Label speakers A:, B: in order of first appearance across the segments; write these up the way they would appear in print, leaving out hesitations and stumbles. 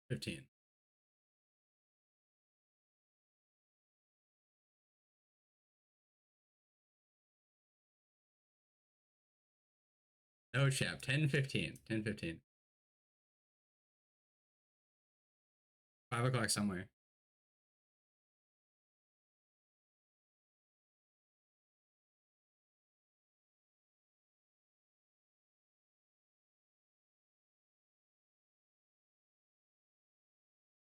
A: 15. No chap. 10, 15. 10, 15. 5 o'clock somewhere.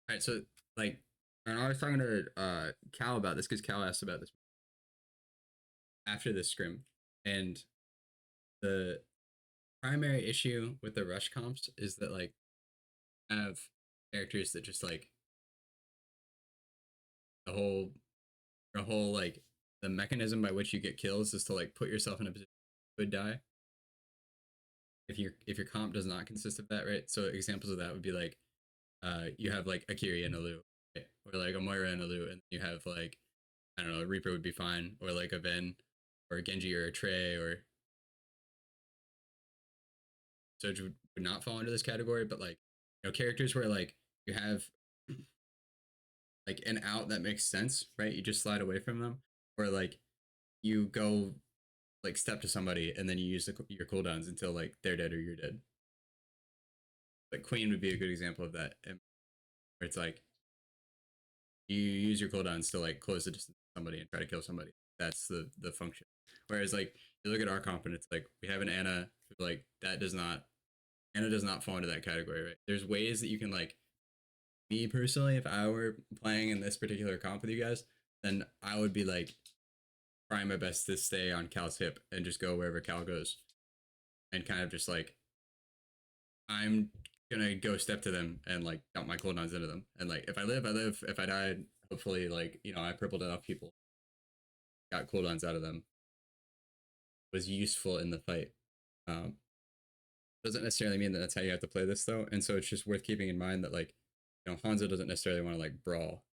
A: All right, so like, and I was talking to Cal about this because Cal asked about this after the scrim, and the primary issue with the rush comps is that like have characters that just like the whole like the mechanism by which you get kills is to like put yourself in a position you could die if your comp does not consist of that, right? So examples of that would be like you have like Akiri and Alu, right? Or like a Moira and Alu, and you have like I don't know, Reaper would be fine, or like a Ven, or a Genji or a Trey, or Surge would not fall into this category, but like characters where like you have like an out that makes sense, right? You just slide away from them, or like you go like step to somebody and then you use your cooldowns until like they're dead or you're dead. Like Queen would be a good example of that, where it's like you use your cooldowns to like close the distance to somebody and try to kill somebody. That's the function. Whereas like you look at our comp and it's like we have an Ana, like that does not Ana does not fall into that category, right? There's ways that you can like me personally, if I were playing in this particular comp with you guys, then I would be like trying my best to stay on Cal's hip and just go wherever Cal goes, and kind of just like I'm gonna go step to them and like count my cooldowns into them, and like if I live, I live. If I die, hopefully like I purpled enough people, got cooldowns out of them, was useful in the fight. Um, doesn't necessarily mean that that's how you have to play this though, and so it's just worth keeping in mind that like Hanzo doesn't necessarily want to like brawl.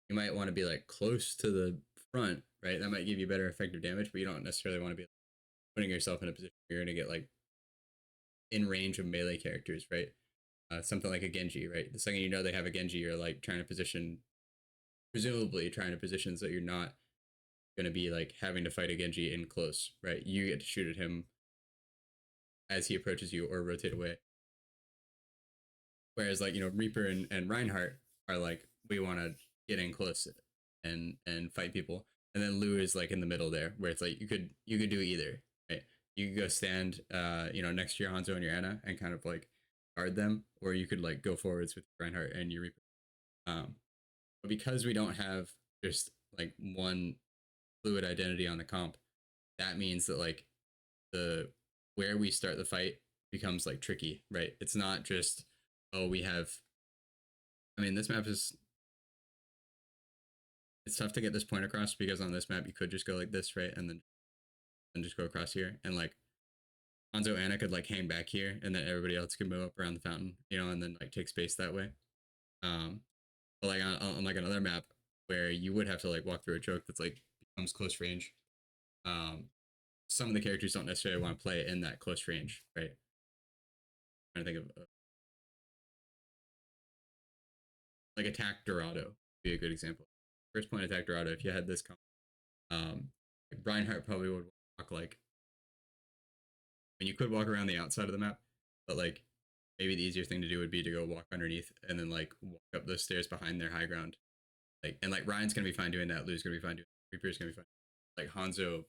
A: You might want to be like close to the front, right? That might give you better effective damage, but you don't necessarily want to be putting yourself in a position where you're going to get like in range of melee characters, right? Something like a Genji, right? The second you know they have a Genji, you're like trying to position, presumably trying to position so you're not going to be like having to fight a Genji in close, right? You get to shoot at him as he approaches you or rotate away. Whereas like Reaper and Reinhardt are like we want to get in close and fight people, and then Lou is like in the middle there where it's like you could do either, right? You could go stand next to your Hanzo and your Ana and kind of like guard them, or you could like go forwards with Reinhardt and your Reaper. But because we don't have just like one fluid identity on the comp, that means that like the where we start the fight becomes like tricky, right? It's not just we have. I mean, this map is it's tough to get this point across because on this map you could just go like this, right, and then just go across here, and like Hanzo Ana could like hang back here, and then everybody else could move up around the fountain, and then like take space that way. But like on like another map where you would have to like walk through a choke that's like becomes close range. Um, some of the characters don't necessarily want to play in that close range, right? I'm trying to think of like attack Dorado would be a good example. First point attack Dorado. If you had this comp, like Reinhardt probably would walk like. I mean, you could walk around the outside of the map, but like maybe the easier thing to do would be to go walk underneath and then like walk up those stairs behind their high ground. Like and like Ryan's gonna be fine doing that. Lou's gonna be fine doing that. Reaper's gonna be fine. Like Hanzo,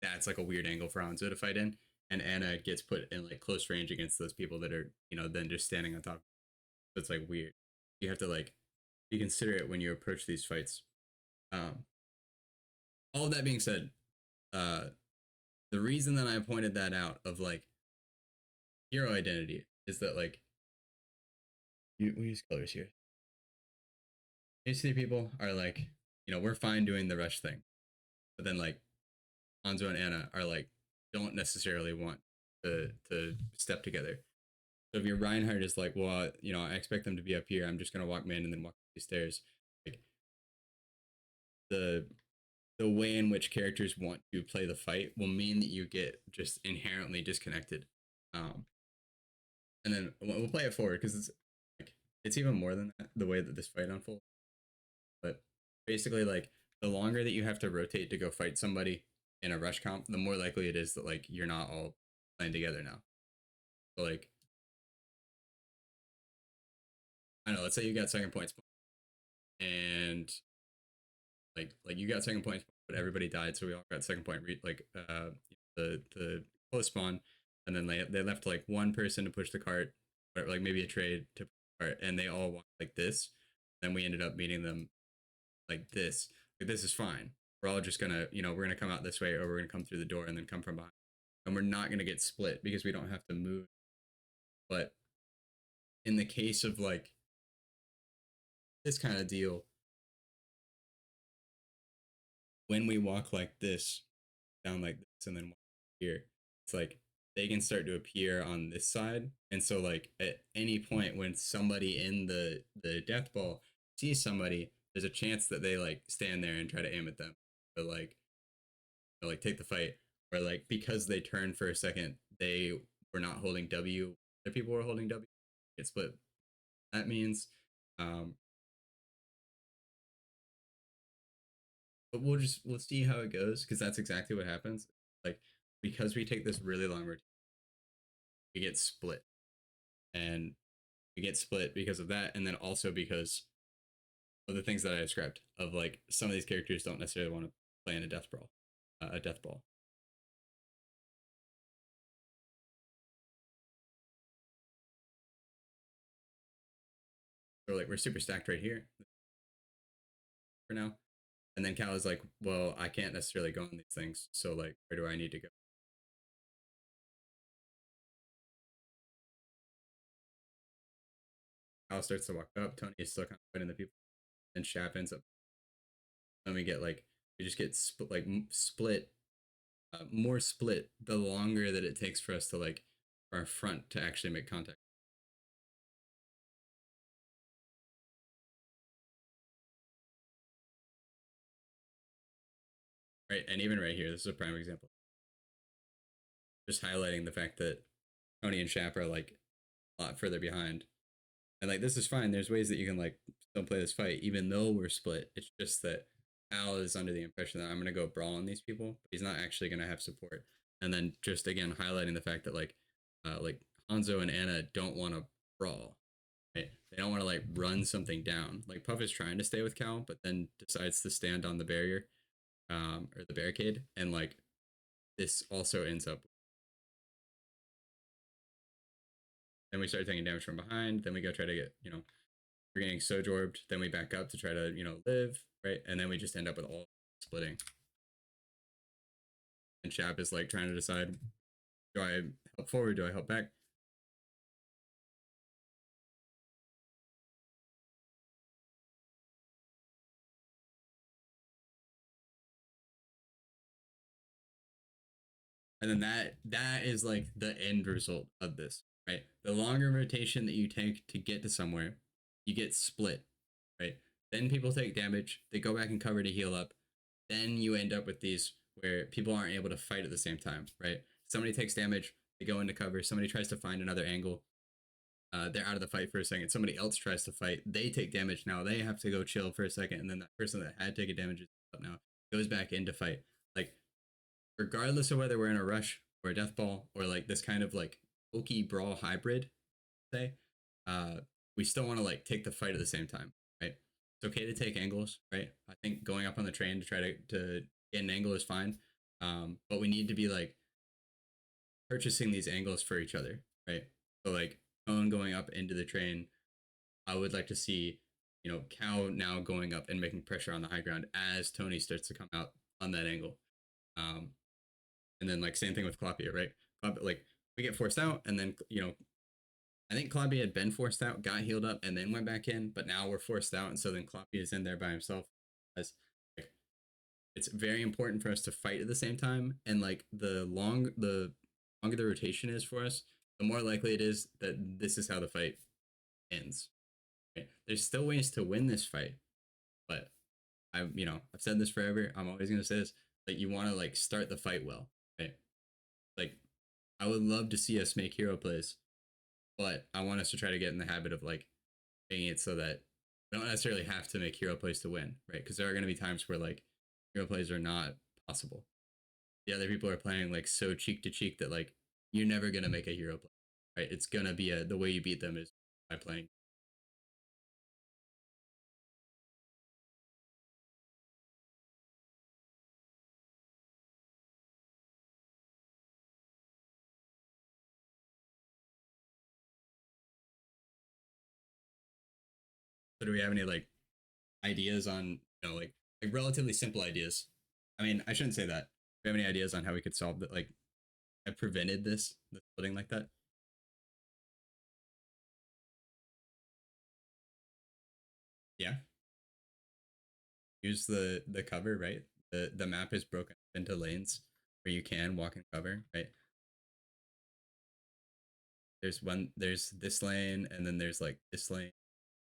A: that's like a weird angle for Hanzo to fight in, and Ana gets put in like close range against those people that are then just standing on top. So it's like weird. You have to like be considerate when you approach these fights. Um, all of that being said, uh, the reason that I pointed that out of like hero identity is that like we use colors here. HC people are like, we're fine doing the rush thing, but then like Hanzo and Ana are like don't necessarily want to step together. So if your Reinhardt is like, well, I expect them to be up here, I'm just gonna walk in and then walk these stairs. Like the the way in which characters want to play the fight will mean that you get just inherently disconnected. And then we'll play it forward because it's even more than that, the way that this fight unfolds. But basically, like the longer that you have to rotate to go fight somebody in a rush comp, the more likely it is that like you're not all playing together now. So like I don't know, let's say you got second points and like you got second point, but everybody died, so we all got second point. The close spawn, and then they left like one person to push the cart, or like maybe a trade to push the cart, and they all walked like this. Then we ended up meeting them like this. Like this is fine. We're all just gonna, we're gonna come out this way, or we're gonna come through the door and then come from behind, and we're not gonna get split because we don't have to move. But in the case of like this kind of deal, when we walk like this, down like this, and then here, it's like they can start to appear on this side. And so like at any point when somebody in the death ball sees somebody, there's a chance that they like stand there and try to aim at them, but like take the fight, or like because they turn for a second, they were not holding W, other people were holding W, get split. That means um but we'll see how it goes, because that's exactly what happens. Like because we take this really long routine, we get split, and we get split because of that, and then also because of the things that I described, of like some of these characters don't necessarily want to play in a death brawl, a death ball. So like we're super stacked right here for now, and then Cal is like, well, I can't necessarily go on these things, so like where do I need to go? Cal starts to walk up. Tony is still kind of fighting the people, and Shap ends up. Then we get like we just get split, more split the longer that it takes for us to like our front to actually make contact. Right, and even right here, this is a prime example. Just highlighting the fact that Tony and Shap are like a lot further behind. And like this is fine. There's ways that you can like still play this fight, even though we're split. It's just that Al is under the impression that I'm gonna go brawl on these people, but he's not actually gonna have support. And then just again highlighting the fact that like Hanzo and Anna don't want to brawl. Right? They don't want to like run something down. Like Puff is trying to stay with Cal, but then decides to stand on the barrier, or the barricade, and like this also ends up. Then we start taking damage from behind. Then we go try to get, we're getting sojorbed. Then we back up to try to, live, right? And then we just end up with all splitting. And Shap is like trying to decide, do I help forward? Do I help back? And then that is like the end result of this, right? The longer rotation that you take to get to somewhere, you get split, right? Then people take damage, they go back and cover to heal up. Then you end up with these where people aren't able to fight at the same time, right? Somebody takes damage, they go into cover, somebody tries to find another angle, they're out of the fight for a second. Somebody else tries to fight, they take damage, now they have to go chill for a second, and then that person that had taken damage is up now, goes back into fight. Like regardless of whether we're in a rush or a death ball or like this kind of like pokey brawl hybrid, say, uh, we still want to like take the fight at the same time, right? It's okay to take angles, right? I think going up on the train to try to get an angle is fine, but we need to be like purchasing these angles for each other, right? So like Owen going up into the train, I would like to see, Cow now going up and making pressure on the high ground as Tony starts to come out on that angle. Um, and then like same thing with Klopia, right? Like we get forced out, and then I think Klopia had been forced out, got healed up, and then went back in, but now we're forced out, and so then Klopia is in there by himself. As like, it's very important for us to fight at the same time, and like the longer the rotation is for us, the more likely it is that this is how the fight ends. Right? There's still ways to win this fight, but I've said this forever. I'm always gonna say this. Like you want to like start the fight well, right? Like I would love to see us make hero plays, but I want us to try to get in the habit of like making it so that we don't necessarily have to make hero plays to win, right? Because there are going to be times where like hero plays are not possible. The other people are playing like so cheek to cheek that like you're never going to make a hero play, right? It's going to be the way you beat them is by playing. So do we have any like ideas on like relatively simple ideas? I mean, I shouldn't say that. Do we have any ideas on how we could solve that? Like, I prevented this splitting like that. Yeah, use the cover, right? The map is broken up into lanes where you can walk and cover, right? There's this lane, and then there's like this lane.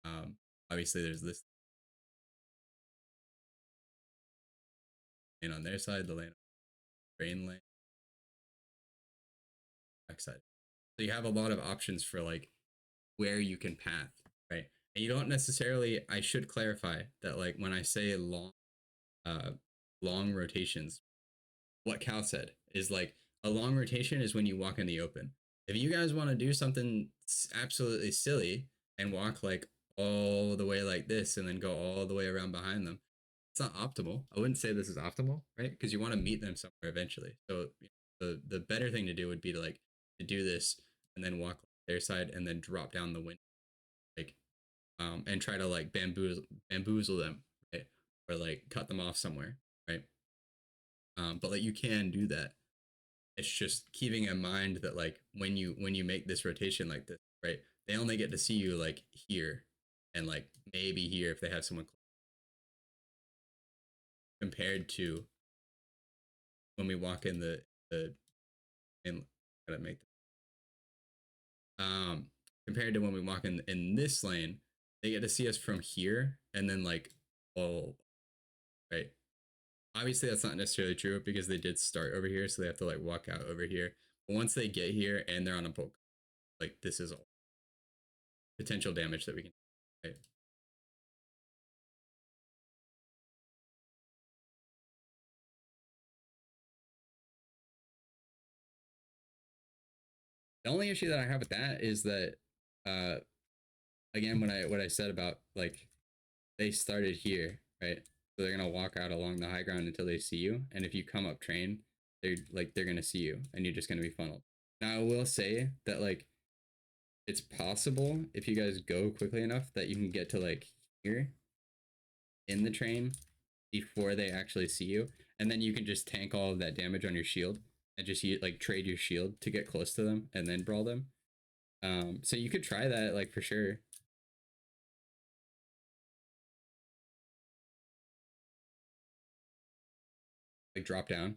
A: Um, Obviously there's this lane on their side, the lane on the train lane, back side. So you have a lot of options for like where you can path, right? And you don't necessarily. I should clarify that like when I say uh, long rotations, what Cal said is like a long rotation is when you walk in the open. If you guys want to do something absolutely silly and walk like all the way like this and then go all the way around behind them, it's not optimal. I wouldn't say this is optimal, right? Because you want to meet them somewhere eventually. So the better thing to do would be to like to do this and then walk their side and then drop down the wind, like and try to like bamboozle them, right? Or like cut them off somewhere, right? But like you can do that. It's just keeping in mind that like when you make this rotation like this, right? They only get to see you like here and like maybe here if they have someone compared to when we walk in the in gotta make compared to when we walk in this lane, they get to see us from here and then like oh right. Obviously that's not necessarily true because they did start over here, so they have to like walk out over here. But once they get here and they're on a poke, like this is all potential damage that we can right. The only issue that I have with that is that uh again when I what I said about like they started here, right? So they're gonna walk out along the high ground until they see you, and if you come up train, they're gonna see you, and you're just gonna be funneled. Now I will say that like it's possible if you guys go quickly enough that you can get to like here in the train before they actually see you, and then you can just tank all of that damage on your shield and just like trade your shield to get close to them and then brawl them. So you could try that like for sure. Like drop down.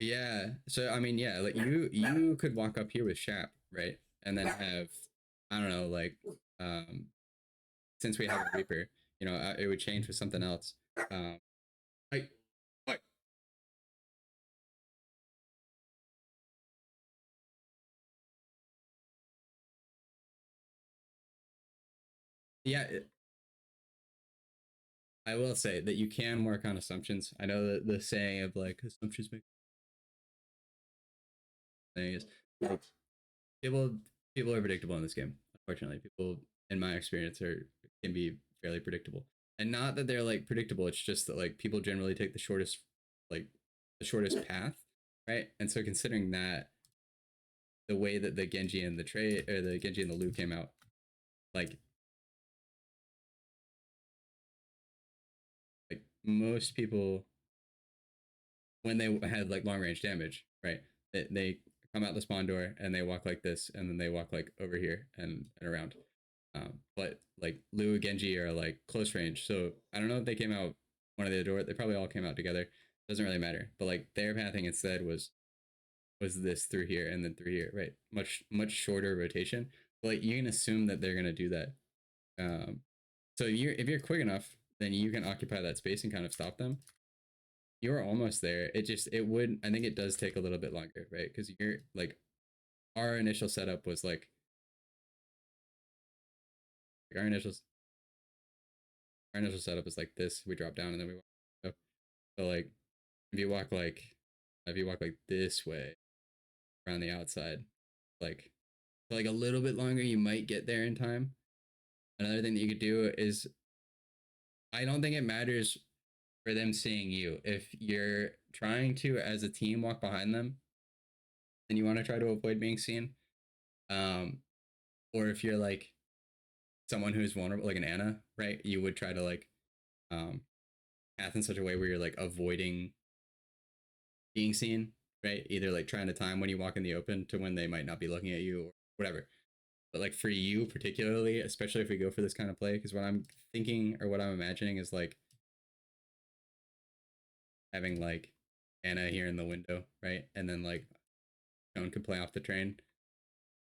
A: Yeah. So I mean, yeah, like you could walk up here with Shap, right? And then have I don't know, like um since we have a Reaper, it would change with something else. Um like like yeah, I will say that you can work on assumptions. I know that the saying of like assumptions make things like people people are predictable in this game. Unfortunately, people in my experience are can be fairly predictable, and not that they're like predictable. It's just that like people generally take like the shortest path, right? And so considering that the way that the Genji and the Trey or the Genji and the Lu came out, like most people when they had like long range damage, right? They come out the spawn door and they walk like this, and then they walk like over here and around. But like Lu Genji are like close range, so I don't know if they came out one of the door. They probably all came out together. Doesn't really matter. But like their pathing instead was this through here and then through here, right? Much shorter rotation. But like you can assume that they're gonna do that. Um, so if you're quick enough, then you can occupy that space and kind of stop them. You're almost there. It would, I think it does take a little bit longer, right? Because you're like, our initial setup was like our initial setup is like this. We drop down and then we walk up. So like if you walk like if you walk like this way around the outside, like for like a little bit longer, you might get there in time. Another thing that you could do is I don't think it matters for them seeing you. If you're trying to as a team walk behind them and you want to try to avoid being seen, um, or if you're like someone who's vulnerable, like an Anna, right? You would try to like um, path in such a way where you're like avoiding being seen, right? Either like trying to time when you walk in the open to when they might not be looking at you or whatever. But like for you particularly, especially if we go for this kind of play, because what I'm thinking or what I'm imagining is like having like Anna here in the window, right? And then like Joan could play off the train.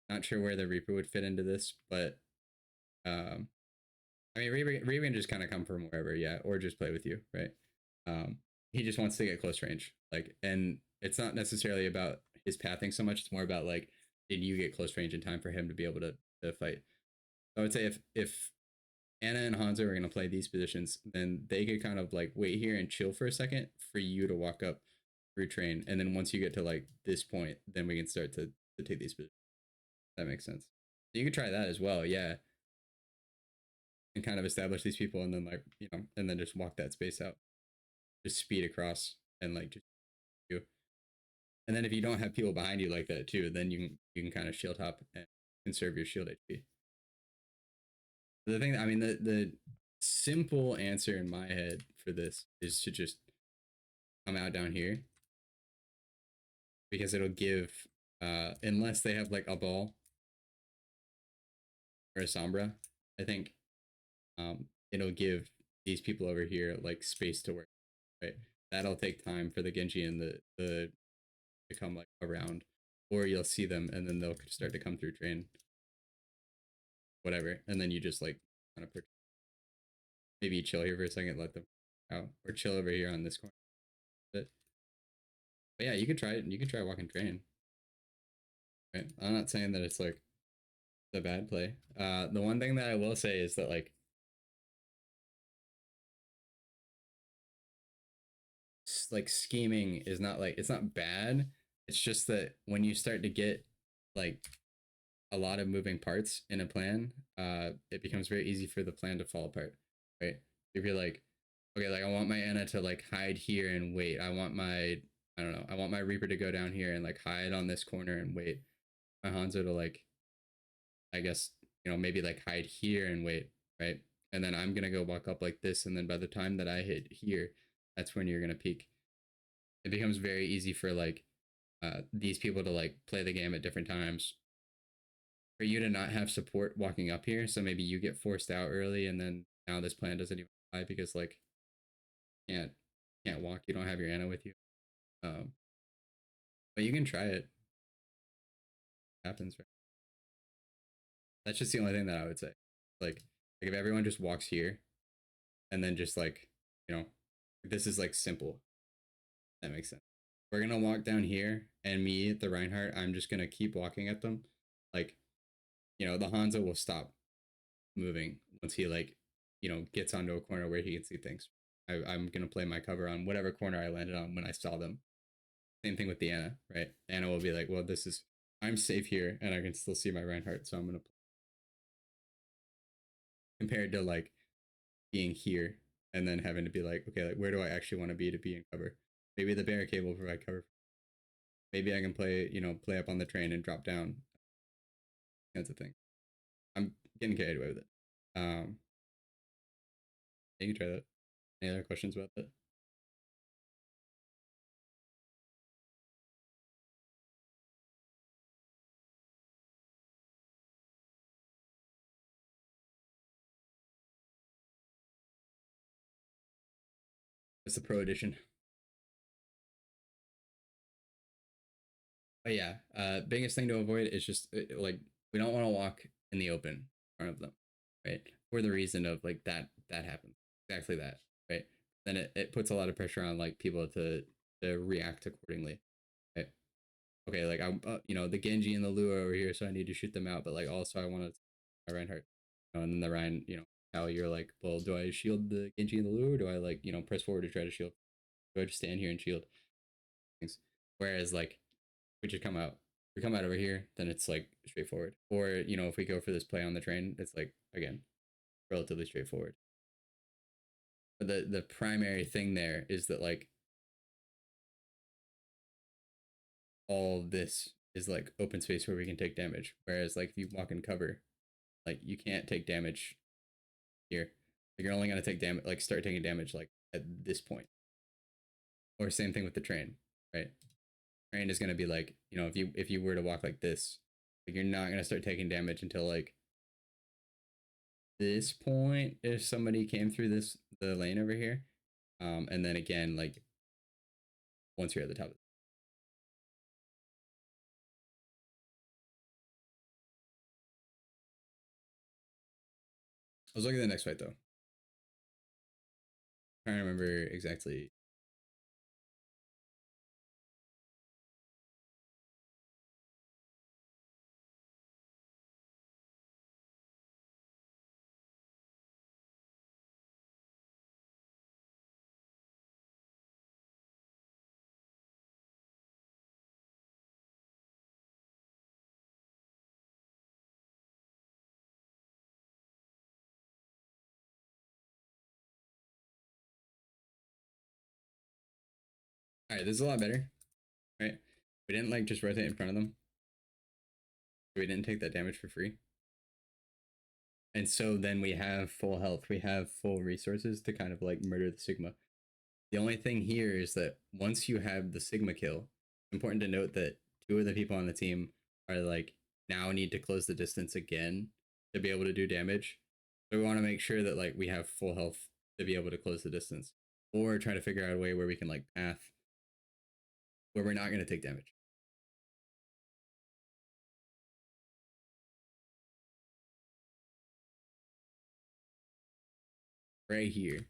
A: Not sure where the Reaper would fit into this, but um, I mean Reaper can just kind of come from wherever, yeah, or just play with you, right? Um, he just wants to get close range, like, and it's not necessarily about his pathing so much. It's more about like, did you get close range in time for him to be able to fight? So I would say if Anna and Hanzo are going to play these positions, then they could kind of like wait here and chill for a second for you to walk up through train. And then once you get to like this point, then we can start to take these positions. That makes sense. So you could try that as well. Yeah. And kind of establish these people and then like, and then just walk that space out. Just speed across and like just you. And then if you don't have people behind you like that too, then you can kind of shield hop and conserve your shield HP. The thing, I mean, the simple answer in my head for this is to just come out down here because it'll give, unless they have like a ball or a sombra, I think, it'll give these people over here like space to work, right? That'll take time for the Genji and the to come like around, or you'll see them and then they'll start to come through train, whatever, and then you just like kind of maybe chill here for a second, let them out, or chill over here on this corner. But yeah, you could try it. You could try walking train. Right. I'm not saying that it's like a bad play. The one thing that I will say is that like scheming is not like it's not bad. It's just that when you start to get like a lot of moving parts in a plan, it becomes very easy for the plan to fall apart. Right. If you're like, okay, like I want my Anna to like hide here and wait. I don't know. I want my Reaper to go down here and like hide on this corner and wait. My Hanzo to like, I guess, maybe like hide here and wait, right? And then I'm gonna go walk up like this, and then by the time that I hit here, that's when you're gonna peak. It becomes very easy for like these people to like play the game at different times. For you to not have support walking up here, so maybe you get forced out early, and then now this plan doesn't even apply because like can't can't walk. You don't have your Anna with you. Um, but you can try it. It happens, right? That's just the only thing that I would say. Like if everyone just walks here and then just like you know this is like simple. That makes sense. We're gonna walk down here, and me, the Reinhardt, I'm just gonna keep walking at them. Like, the Hanzo will stop moving once he like, gets onto a corner where he can see things. I'm gonna play my cover on whatever corner I landed on when I saw them. Same thing with the Anna, right? Anna will be like, well, I'm safe here, and I can still see my Reinhardt, so I'm gonna compared to like being here and then having to be like, okay, like where do I actually want to be in cover? Maybe the barricade will provide cover. Maybe I can play up on the train and drop down. That's a thing. I'm getting carried away with it. You can try that. Any other questions about that? It's the pro edition. But yeah, biggest thing to avoid is just like we don't want to walk in the open in front of them, right? For the reason of like that happens. exactly that, right? Then it puts a lot of pressure on like people to react accordingly, right? Okay, like I'm the Genji and the Lua over here, so I need to shoot them out, but like also I want to Reinhardt, and then the Ryan, how you're like, well, do I shield the Genji and the Lua, or do I like press forward to try to shield? Do I just stand here and shield things? Whereas like we just come out over here, then it's like straightforward. Or if we go for this play on the train, it's like again relatively straightforward. But the primary thing there is that like all this is like open space where we can take damage. Whereas like if you walk in cover, like you can't take damage here. Like you're only gonna take damage, like start taking damage like at this point. Or same thing with the train, right? Train is gonna be like if you were to walk like this, like you're not gonna start taking damage until like this point if somebody came through the lane over here. And then again, like once you're at the top. I was looking at the next fight though. I'm trying to remember exactly. All right, this is a lot better, right? We didn't like just rotate in front of them. We didn't take that damage for free. And so then we have full health. We have full resources to kind of like murder the Sigma. The only thing here is that once you have the Sigma kill, it's important to note that two of the people on the team are like now need to close the distance again to be able to do damage. So we want to make sure that like we have full health to be able to close the distance, or try to figure out a way where we can like path where we're not going to take damage. Right here.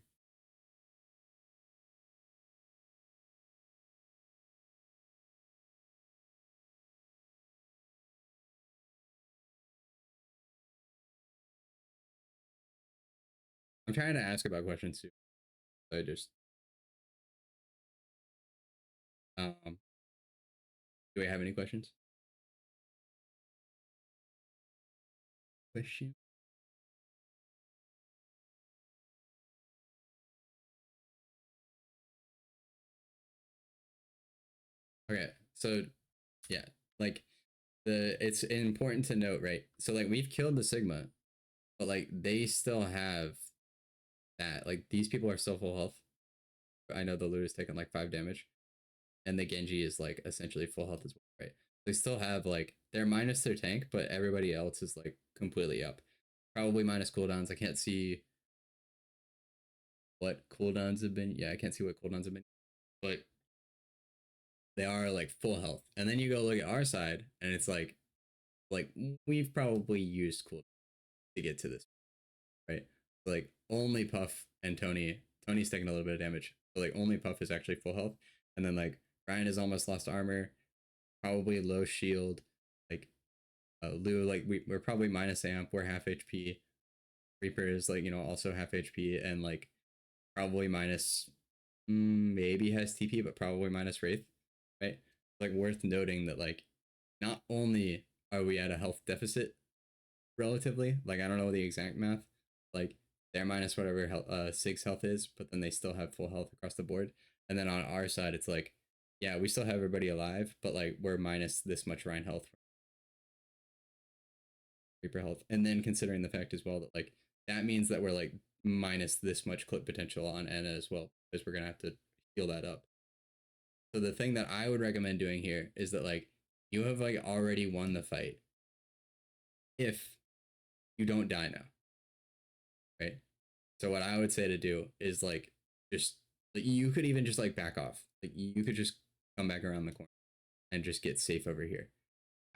A: I'm trying to ask about questions too. So I just do we have any questions? Question. Okay, so yeah, like it's important to note, right? So like we've killed the Sigma, but like they still have that. Like these people are still full health. I know the loot has taken like 5 damage, and the Genji is like essentially full health as well, right? They still have like they're minus their tank, but everybody else is like completely up. Probably minus cooldowns. I can't see what cooldowns have been. Yeah, I can't see what cooldowns have been, but they are like full health. And then you go look at our side, and it's like we've probably used cool to get to this, right? Like only Puff and Tony's taking a little bit of damage, but like only Puff is actually full health, and then like Ryan has almost lost armor, probably low shield. Like Lou, like we're probably minus amp, we're half HP. Reaper is like also half HP, and like probably minus maybe has TP, but probably minus Wraith, right? Like worth noting that like not only are we at a health deficit relatively. Like I don't know the exact math. Like they're minus whatever Sig's health is, but then they still have full health across the board. And then on our side, it's like, yeah, we still have everybody alive, but like we're minus this much Rhine health, Reaper health, and then considering the fact as well that like that means that we're like minus this much clip potential on Anna as well, because we're gonna have to heal that up. So the thing that I would recommend doing here is that like you have like already won the fight if you don't die now, right? So what I would say to do is like just like, you could even just like back off. Like you could just come back around the corner and just get safe over here.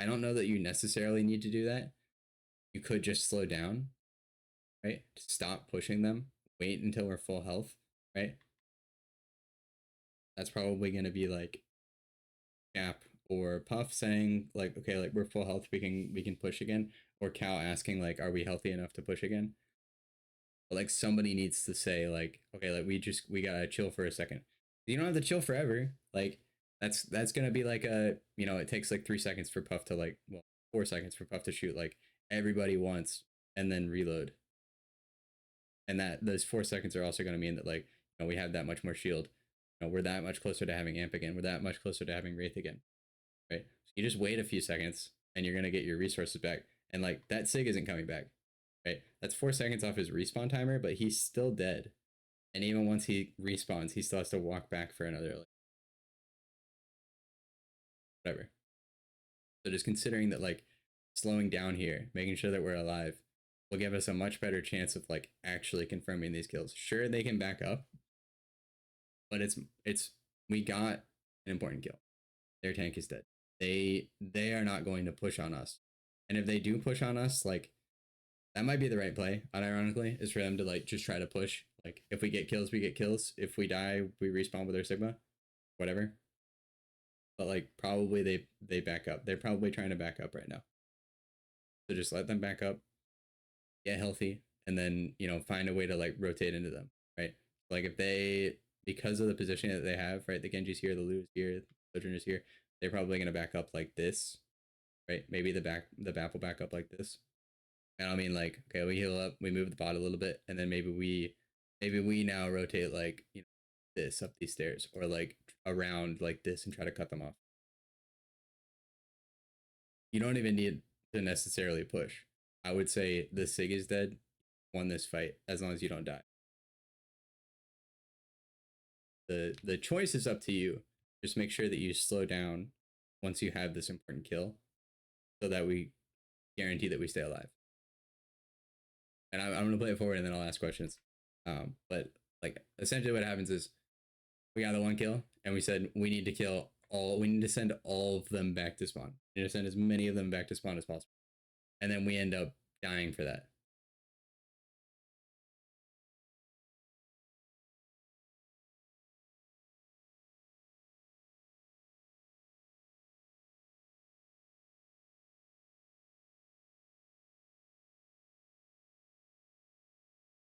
A: I don't know that you necessarily need to do that. You could just slow down, right? Stop pushing them wait until we're full health, right? That's probably going to be like Cap or Puff saying like, okay, like we're full health, we can push again, or Cal asking like, are we healthy enough to push again? But like somebody needs to say like, okay, like we gotta chill for a second. You don't have to chill forever. Like that's gonna be like a it takes like 3 seconds for Puff to like 4 seconds for Puff to shoot like everybody once and then reload. And that those 4 seconds are also gonna mean that like we have that much more shield. We're that much closer to having Amp again. We're that much closer to having Wraith again. Right? So you just wait a few seconds and you're gonna get your resources back. And like that Sig isn't coming back. Right? That's 4 seconds off his respawn timer, but he's still dead. And even once he respawns, he still has to walk back for another like, whatever. So just considering that like slowing down here, making sure that we're alive, will give us a much better chance of like actually confirming these kills. Sure, they can back up, but it's we got an important kill. Their tank is dead. They are not going to push on us. And if they do push on us, like that might be the right play, unironically, is for them to like just try to push. Like if we get kills, we get kills. If we die, we respawn with our Sigma. Whatever. But like probably they back up. They're probably trying to back up right now. So just let them back up, get healthy, and then find a way to like rotate into them. Right. Like if they because of the position that they have, right? The Genji's here, the Lu's here, the Sojourner is here. They're probably gonna back up like this. Right? Maybe the BAP will back up like this. And I mean like, okay, we heal up, we move the bot a little bit, and then maybe we now rotate like this up these stairs or like around like this and try to cut them off. You don't even need to necessarily push. I would say the Sig is dead, won this fight as long as you don't die. The choice is up to you. Just make sure that you slow down once you have this important kill, so that we guarantee that we stay alive. And I'm gonna play it forward and then I'll ask questions. But like essentially what happens is we got the one kill and we said we need to kill all. We need to send all of them back to spawn. We need to send as many of them back to spawn as possible. And then we end up dying for that.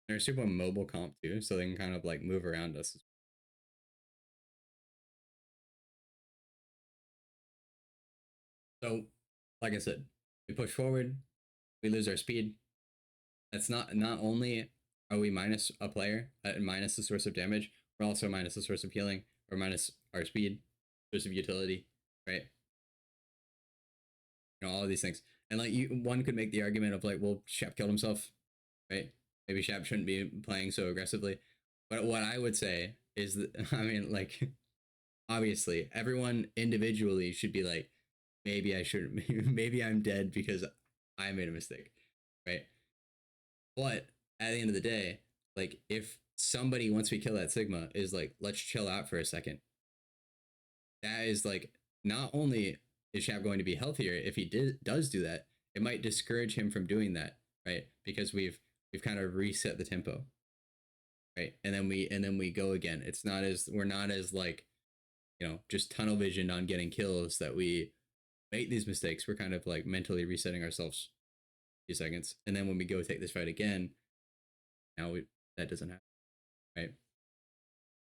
A: They're super mobile comp too, so they can kind of like move around us. So, like I said, we push forward, we lose our speed. That's not only are we minus a player, minus the source of damage, we're also minus the source of healing, or minus our speed, source of utility, right? All of these things. And like one could make the argument of like, well, Shep killed himself, right? Maybe Shep shouldn't be playing so aggressively. But what I would say is that I mean, like, obviously, everyone individually should be like, maybe I shouldn't. Maybe I'm dead because I made a mistake, right? But at the end of the day, like, if somebody once we kill that Sigma is like, let's chill out for a second, that is like, not only is Shab going to be healthier if he does do that, it might discourage him from doing that, right? Because we've kind of reset the tempo, right? And then we go again. It's not as we're not as like just tunnel vision on getting kills that we make these mistakes. We're kind of like mentally resetting ourselves a few seconds, and then when we go take this fight again, now that doesn't happen, right?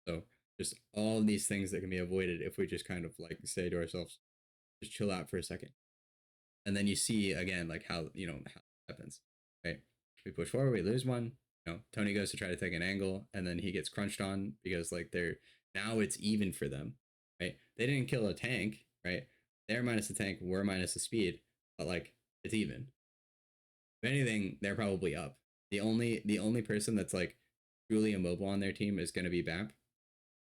A: So just all of these things that can be avoided if we just kind of like say to ourselves, just chill out for a second. And then you see again like how how it happens, right? We push forward, we lose one. Tony goes to try to take an angle, and then he gets crunched on because like they're now it's even for them, right? They didn't kill a tank, right? They're minus the tank, we're minus the speed, but like it's even. If anything, they're probably up. The only person that's like truly immobile on their team is going to be BAP,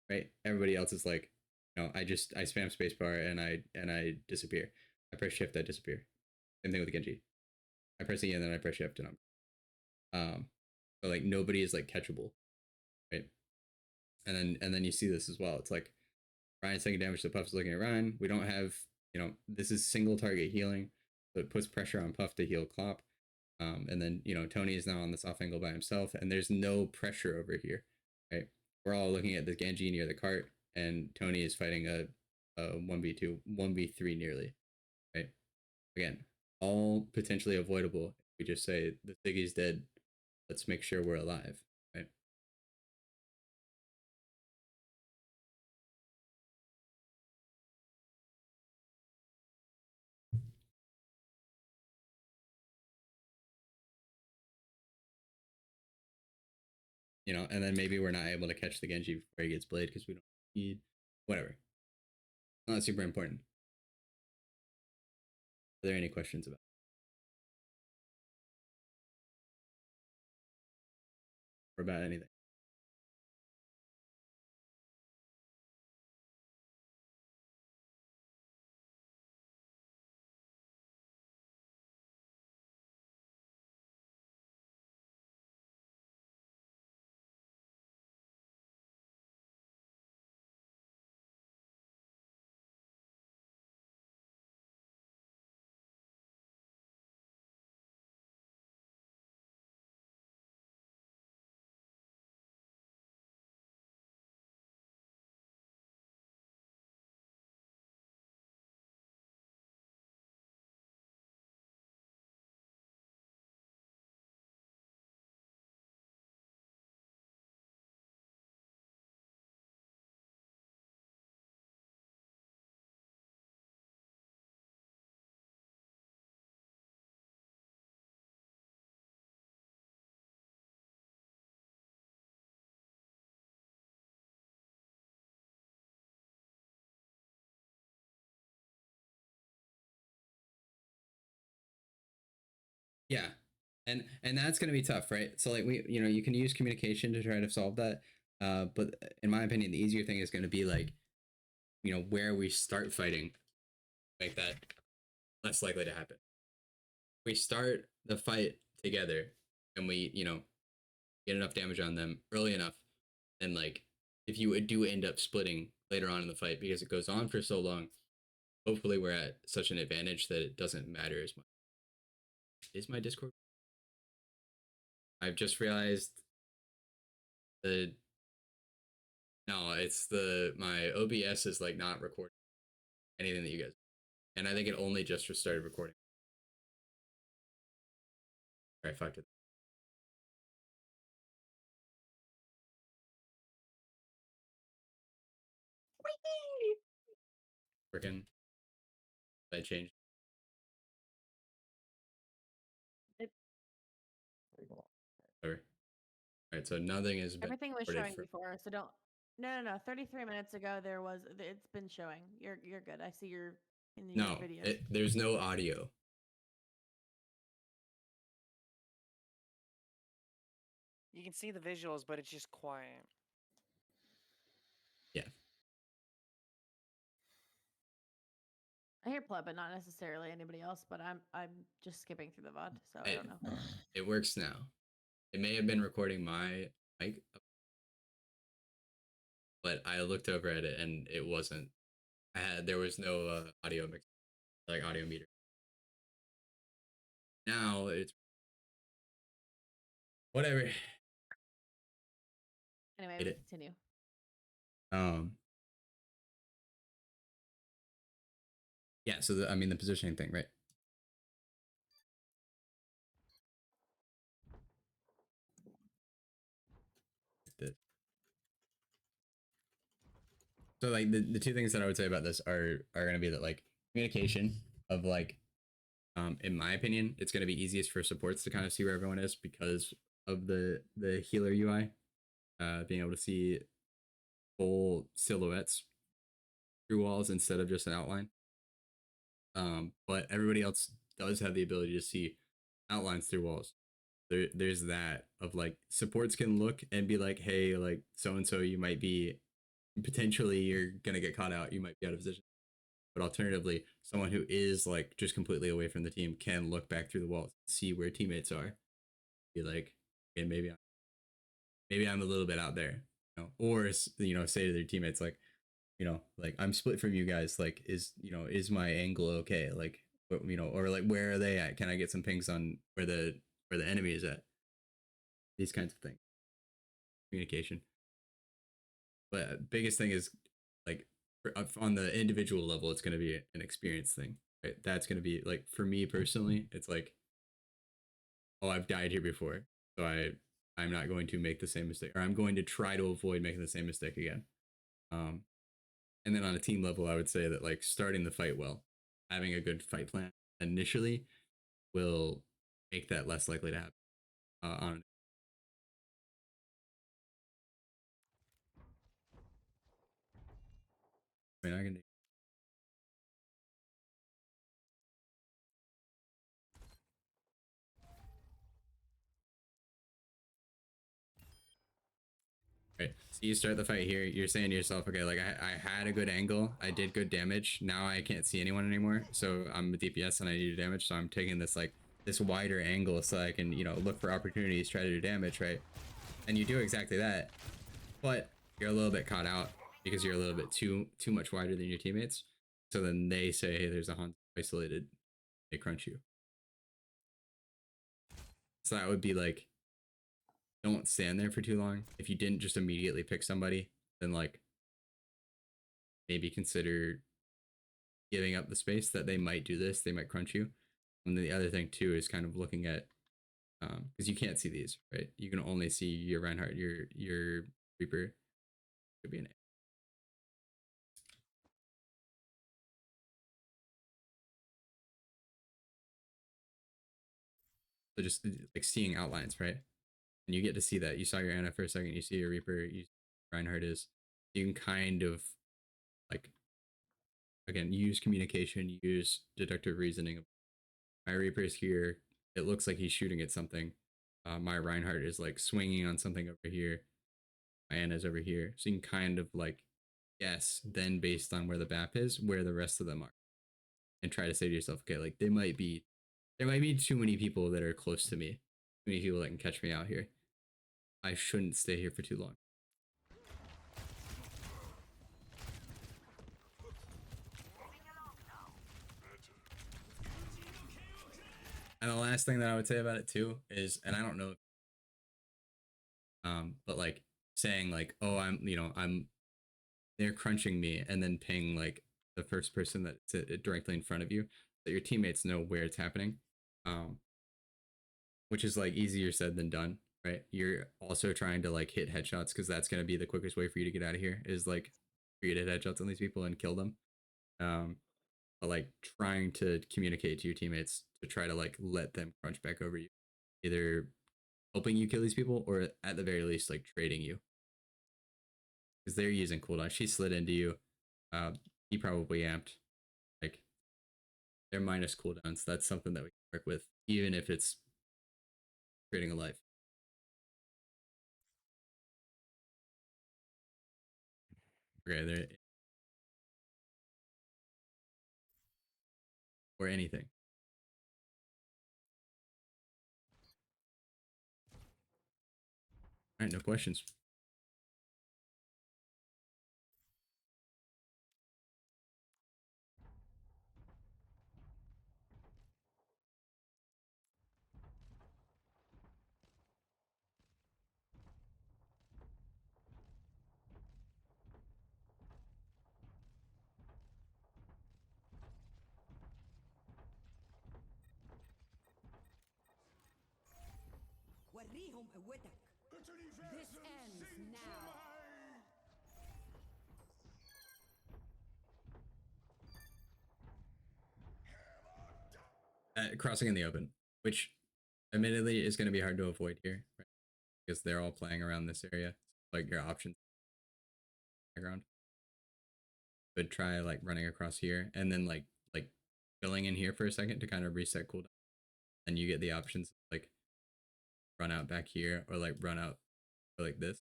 A: right? Everybody else is like, I spam spacebar and I disappear. I press shift, I disappear. Same thing with Genji. I press E and then I press shift and I'm so like nobody is like catchable, right? And then you see this as well. It's like Ryan's taking damage, so Puff's looking at Ryan. We don't have this is single target healing, so it puts pressure on Puff to heal Klopp. And then Tony is now on this off angle by himself, and there's no pressure over here, right? We're all looking at the Genji near the cart, and Tony is fighting a 1v2, 1v3 nearly, right? Again, all potentially avoidable. We just say the Siggy's dead. Let's make sure we're alive, right? And then maybe we're not able to catch the Genji before he gets blade because we don't need whatever. Not super important. Are there any questions about anything? Yeah, and that's going to be tough, right? So like you can use communication to try to solve that, but in my opinion, the easier thing is going to be like where we start fighting, make that less likely to happen. We start the fight together, and we get enough damage on them early enough, then like if you do end up splitting later on in the fight because it goes on for so long, hopefully we're at such an advantage that it doesn't matter as much. Is my Discord? I've just realized the no, it's my OBS is like not recording anything that you guys, and I think it only just started recording. All right, fucked it. Working. I changed.
B: It,
A: Whatever. All right, so nothing has been
B: everything was
A: recorded
B: showing before, so don't. No. 33 minutes ago, it's been showing. You're good. I see your in your
A: No,
B: videos.
A: there's no audio.
C: You can see the visuals, but it's just quiet.
A: Yeah.
B: I hear pleb, but not necessarily anybody else. But I'm just skipping through the VOD, so I don't know.
A: It works now. It may have been recording my mic, but I looked over at it and it wasn't. There was no audio mix, like audio meter. Now it's whatever.
B: Anyway, we continue.
A: Yeah. So the positioning thing, right? So like the two things that I would say about this are going to be that like communication of like in my opinion it's going to be easiest for supports to kind of see where everyone is because of the healer UI, being able to see full silhouettes through walls instead of just an outline. But everybody else does have the ability to see outlines through walls. There's that of like supports can look and be like, hey, like so and so, you might be potentially you're gonna get caught out. You might be out of position. But alternatively, someone who is like just completely away from the team can look back through the walls, see where teammates are, be like, okay, maybe I'm a little bit out there, or say to their teammates like, like I'm split from you guys. Like, is my angle okay? Like, or like where are they at? Can I get some pings on where the where the enemy is at. These kinds of things. Communication. But biggest thing is like on the individual level, it's going to be an experience thing. Right? That's going to be like for me personally, it's like, oh, I've died here before, so I'm not going to make the same mistake, or I'm going to try to avoid making the same mistake again. And then on a team level, I would say that like starting the fight well, having a good fight plan initially will make that less likely to happen. On I mean, I can. Right. So you start the fight here. You're saying to yourself, okay, like I had a good angle. I did good damage. Now I can't see anyone anymore. So I'm a DPS and I need to do damage. So I'm taking this like this wider angle so I can, you know, look for opportunities, try to do damage, right? And you do exactly that. But you're a little bit caught out because you're a little bit too much wider than your teammates. So then they say, hey, there's a hunt isolated. They crunch you. So that would be like, don't stand there for too long. If you didn't just immediately pick somebody, then like maybe consider giving up the space that they might do this. They might crunch you. And then the other thing too is kind of looking at because you can't see these, right? You can only see your Reinhardt, your Reaper. Could be an so just like seeing outlines, right? And you get to see that. You saw your Anna for a second. You see your Reaper. You Reinhardt is. You can kind of like again use communication, use deductive reasoning. My Reaper's here. It looks like he's shooting at something. My Reinhardt is like swinging on something over here. My Anna's over here. So you can kind of like guess then based on where the BAP is, where the rest of them are. And try to say to yourself, okay, like there might be too many people that are close to me. Too many people that can catch me out here. I shouldn't stay here for too long. And the last thing that I would say about it too is, and I don't know, but like saying like, oh, they're crunching me, and then ping like the first person that's directly in front of you, that your teammates know where it's happening, which is like easier said than done, right? You're also trying to like hit headshots because that's gonna be the quickest way for you to get out of here is like for you to hit headshots on these people and kill them. But like trying to communicate to your teammates to try to like let them crunch back over you, either helping you kill these people or at the very least like trading you because they're using cooldown. She slid into you. He probably amped. Like they're minus cooldowns. That's something that we can work with, even if it's creating a life. Okay, there or anything. All right, no questions.
D: This ends now.
A: Crossing in the open, which admittedly is going to be hard to avoid here, right? Because they're all playing around this area. Like your options background. Could try like running across here and then like filling in here for a second to kind of reset cooldown. And you get the options like run out back here or like run out like this.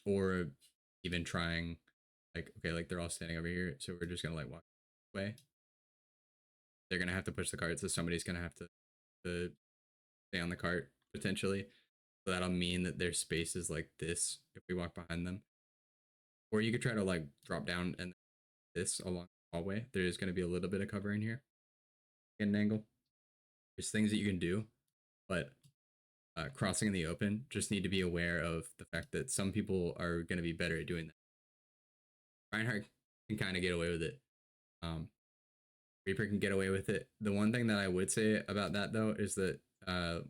A: Or even trying like okay, like they're all standing over here, so we're just gonna like walk away. They're gonna have to push the cart, so somebody's gonna have to stay on the cart potentially. So that'll mean that their space is like this if we walk behind them. Or you could try to like drop down and this along the hallway. There's gonna be a little bit of cover in here. Get an angle. There's things that you can do but crossing in the open, just need to be aware of the fact that some people are going to be better at doing that. Reinhardt can kind of get away with it. Reaper can get away with it. The one thing that I would say about that though is that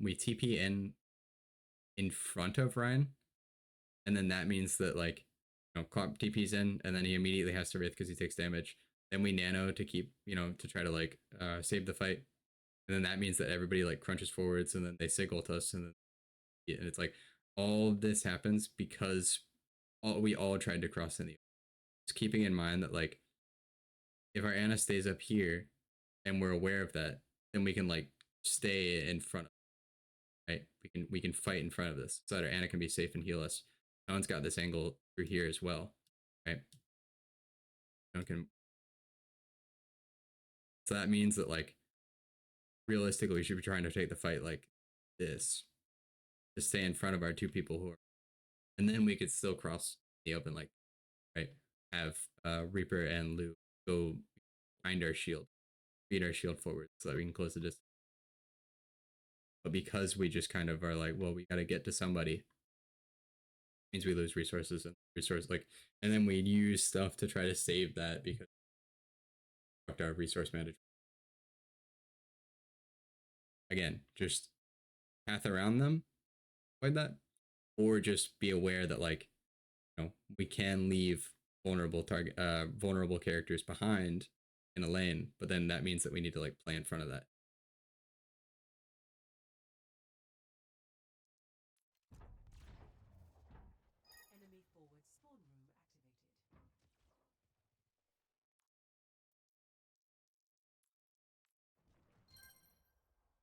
A: we TP in front of Ryan, and then that means that like Clop TP's in, and then he immediately has to Wraith because he takes damage. Then we nano to keep to try to like save the fight, and then that means that everybody like crunches forwards, and then they sig ult us, and it's like all this happens because we all tried to cross in the. Just keeping in mind that like if our Ana stays up here and we're aware of that, then we can like stay in front of it, right? We can fight in front of this so that our Ana can be safe and heal us. Owen's got this angle through here as well, right? Owen can. So that means that like realistically we should be trying to take the fight like this. To stay in front of our two people who are, and then we could still cross the open, like, right? Have Reaper and Lu go behind our shield, feed our shield forward so that we can close the distance. But because we just kind of are like, well, we got to get to somebody, means we lose resources and then we use stuff to try to save that because our resource management. Again, just path around them, avoid that, or just be aware that like we can leave vulnerable characters behind in a lane, but then that means that we need to like play in front of that.
D: Enemy forward spawn room activated.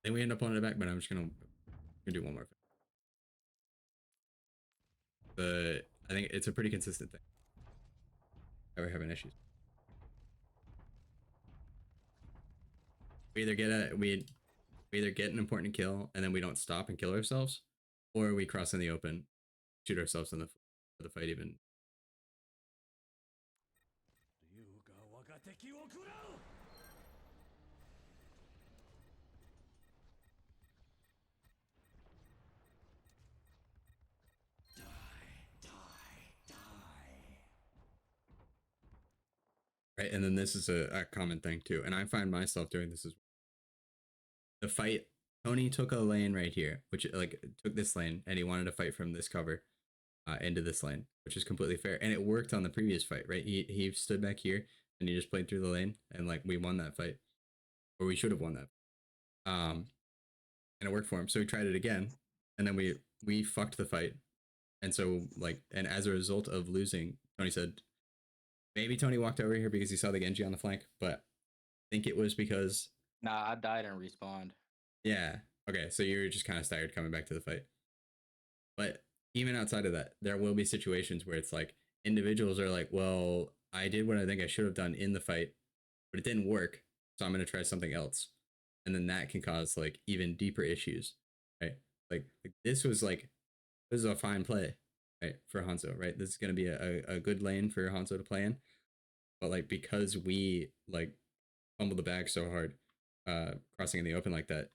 A: Then we end up on it back, but I'm just gonna do one more. I think it's a pretty consistent thing. Ever having issues? We either get an important kill and then we don't stop and kill ourselves, or we cross in the open, shoot ourselves in the fight even. Right, and then this is a common thing too, and I find myself doing this as well. The fight, Tony took a lane right here, which like took this lane, and he wanted to fight from this cover into this lane, which is completely fair, and it worked on the previous fight, right? He stood back here and he just played through the lane, and like we won that fight, or we should have won that, and it worked for him. So he tried it again, and then we fucked the fight, and so like, and as a result of losing, Tony said. Maybe Tony walked over here because he saw the Genji on the flank, but I think it was because...
E: Nah, I died and respawned.
A: Yeah. Okay, so you're just kind of tired coming back to the fight. But even outside of that, there will be situations where it's like individuals are like, well, I did what I think I should have done in the fight, but it didn't work, so I'm going to try something else. And then that can cause like even deeper issues, right? Like this is a fine play. Right, for Hanzo, right? This is going to be a good lane for Hanzo to play in, but like because we like fumbled the bag so hard, crossing in the open like that,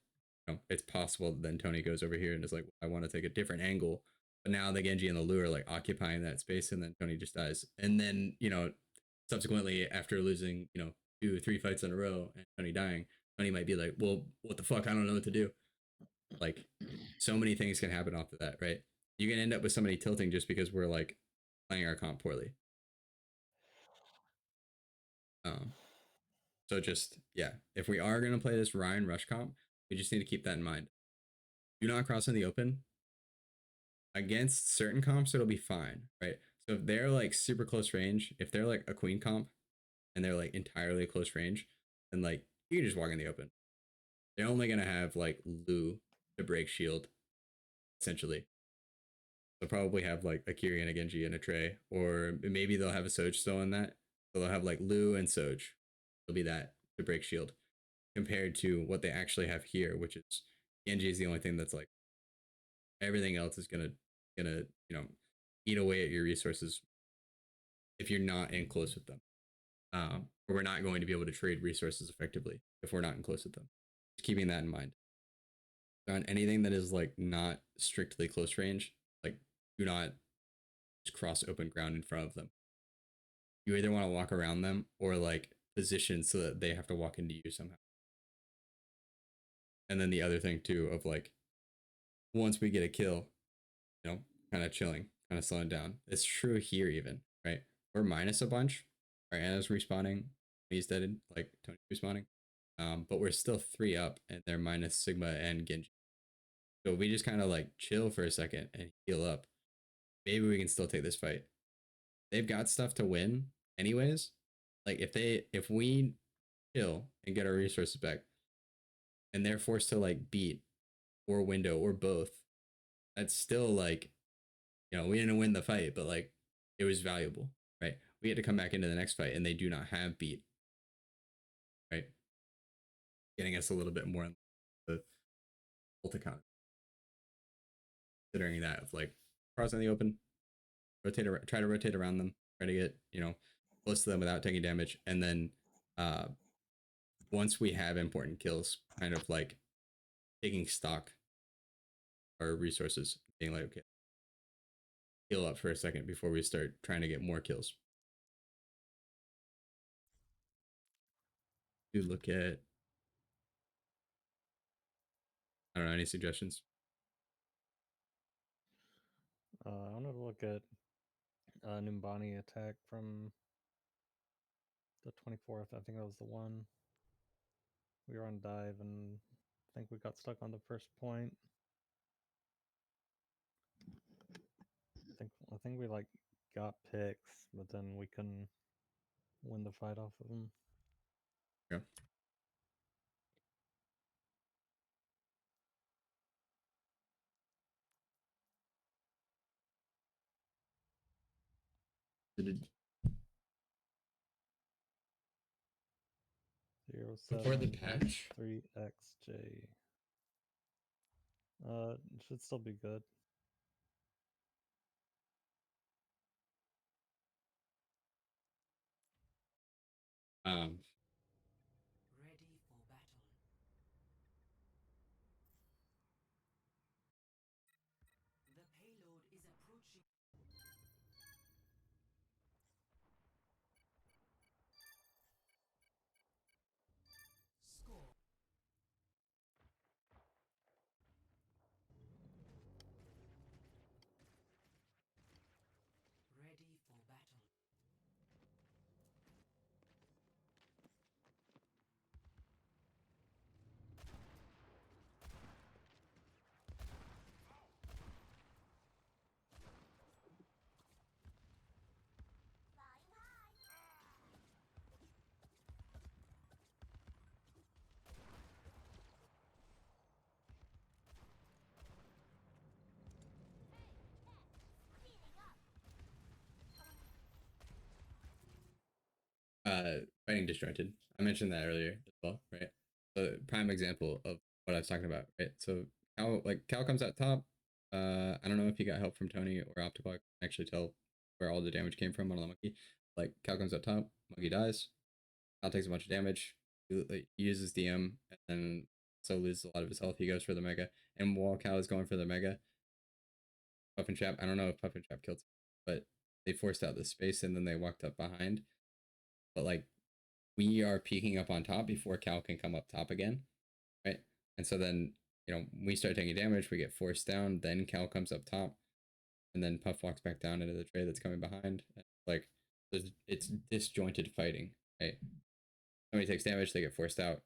A: it's possible that then Tony goes over here and is like, I want to take a different angle, but now the Genji and the Lu are like occupying that space, and then Tony just dies, and then subsequently after losing 2-3 fights in a row and Tony dying, Tony might be like, well, what the fuck? I don't know what to do. Like, so many things can happen off of that, right? You can end up with somebody tilting just because we're like playing our comp poorly. So just, yeah, if we are going to play this Ryan rush comp, we just need to keep that in mind. Do not cross in the open. Against certain comps, it'll be fine, right? So if they're like super close range, if they're like a queen comp and they're like entirely close range, then like you can just walk in the open. They're only going to have like Lu to break shield, essentially. They'll probably have like a Kiri and a Genji and a Trey, or maybe they'll have a Soj still in that. So they'll have like Lu and Soj. It'll be that to break shield, compared to what they actually have here, which is Genji is the only thing that's like everything else is gonna eat away at your resources if you're not in close with them. Or we're not going to be able to trade resources effectively if we're not in close with them. Just keeping that in mind. on anything that is like not strictly close range, like do not just cross open ground in front of them. You either want to walk around them or like position so that they have to walk into you somehow. And then the other thing too of like once we get a kill, you know, kind of chilling, kind of slowing down. It's true here even, right? We're minus a bunch. Our Anna's respawning. He's dead, like Tony's respawning. But we're still 3 up and they're minus Sigma and Genji. So we just kind of like chill for a second and heal up. Maybe we can still take this fight. They've got stuff to win anyways. Like if we chill and get our resources back and they're forced to like beat or window or both, that's still like, you know, we didn't win the fight, but like it was valuable, right? We had to come back into the next fight and they do not have beat, right? Getting us a little bit more in the ult economy. Considering that of like cross in the open, try to rotate around them, try to get, you know, close to them without taking damage, and then once we have important kills, kind of like taking stock our resources, being like, okay, heal up for a second before we start trying to get more kills. Do look at, I don't know, any suggestions?
F: I wanted to look at Numbani attack from the 24th. I think that was the one. We were on dive and I think we got stuck on the first point. I think we like got picks, but then we couldn't win the fight off of them.
A: Yeah. Before the patch?
F: 3XJ. It should still be good.
D: Ready for battle. The payload is approaching. Score. Ready for battle.
A: Fighting disjointed. I mentioned that earlier as well, right? The prime example of what I was talking about, right? So Cal comes out top. I don't know if he got help from Tony or Opticlock. I actually tell where all the damage came from on the monkey. Like Cal comes out top, monkey dies. Cal takes a bunch of damage. He uses DM and then so loses a lot of his health. He goes for the mega, and while Cal is going for the mega, Puff and Chap. I don't know if Puff and Chap killed him, but they forced out the space and then they walked up behind. But like we are peeking up on top before Cal can come up top again, right? And so then, you know, we start taking damage, we get forced down, then Cal comes up top, and then Puff walks back down into the tray that's coming behind. Like, it's disjointed fighting, right? Somebody takes damage, they get forced out.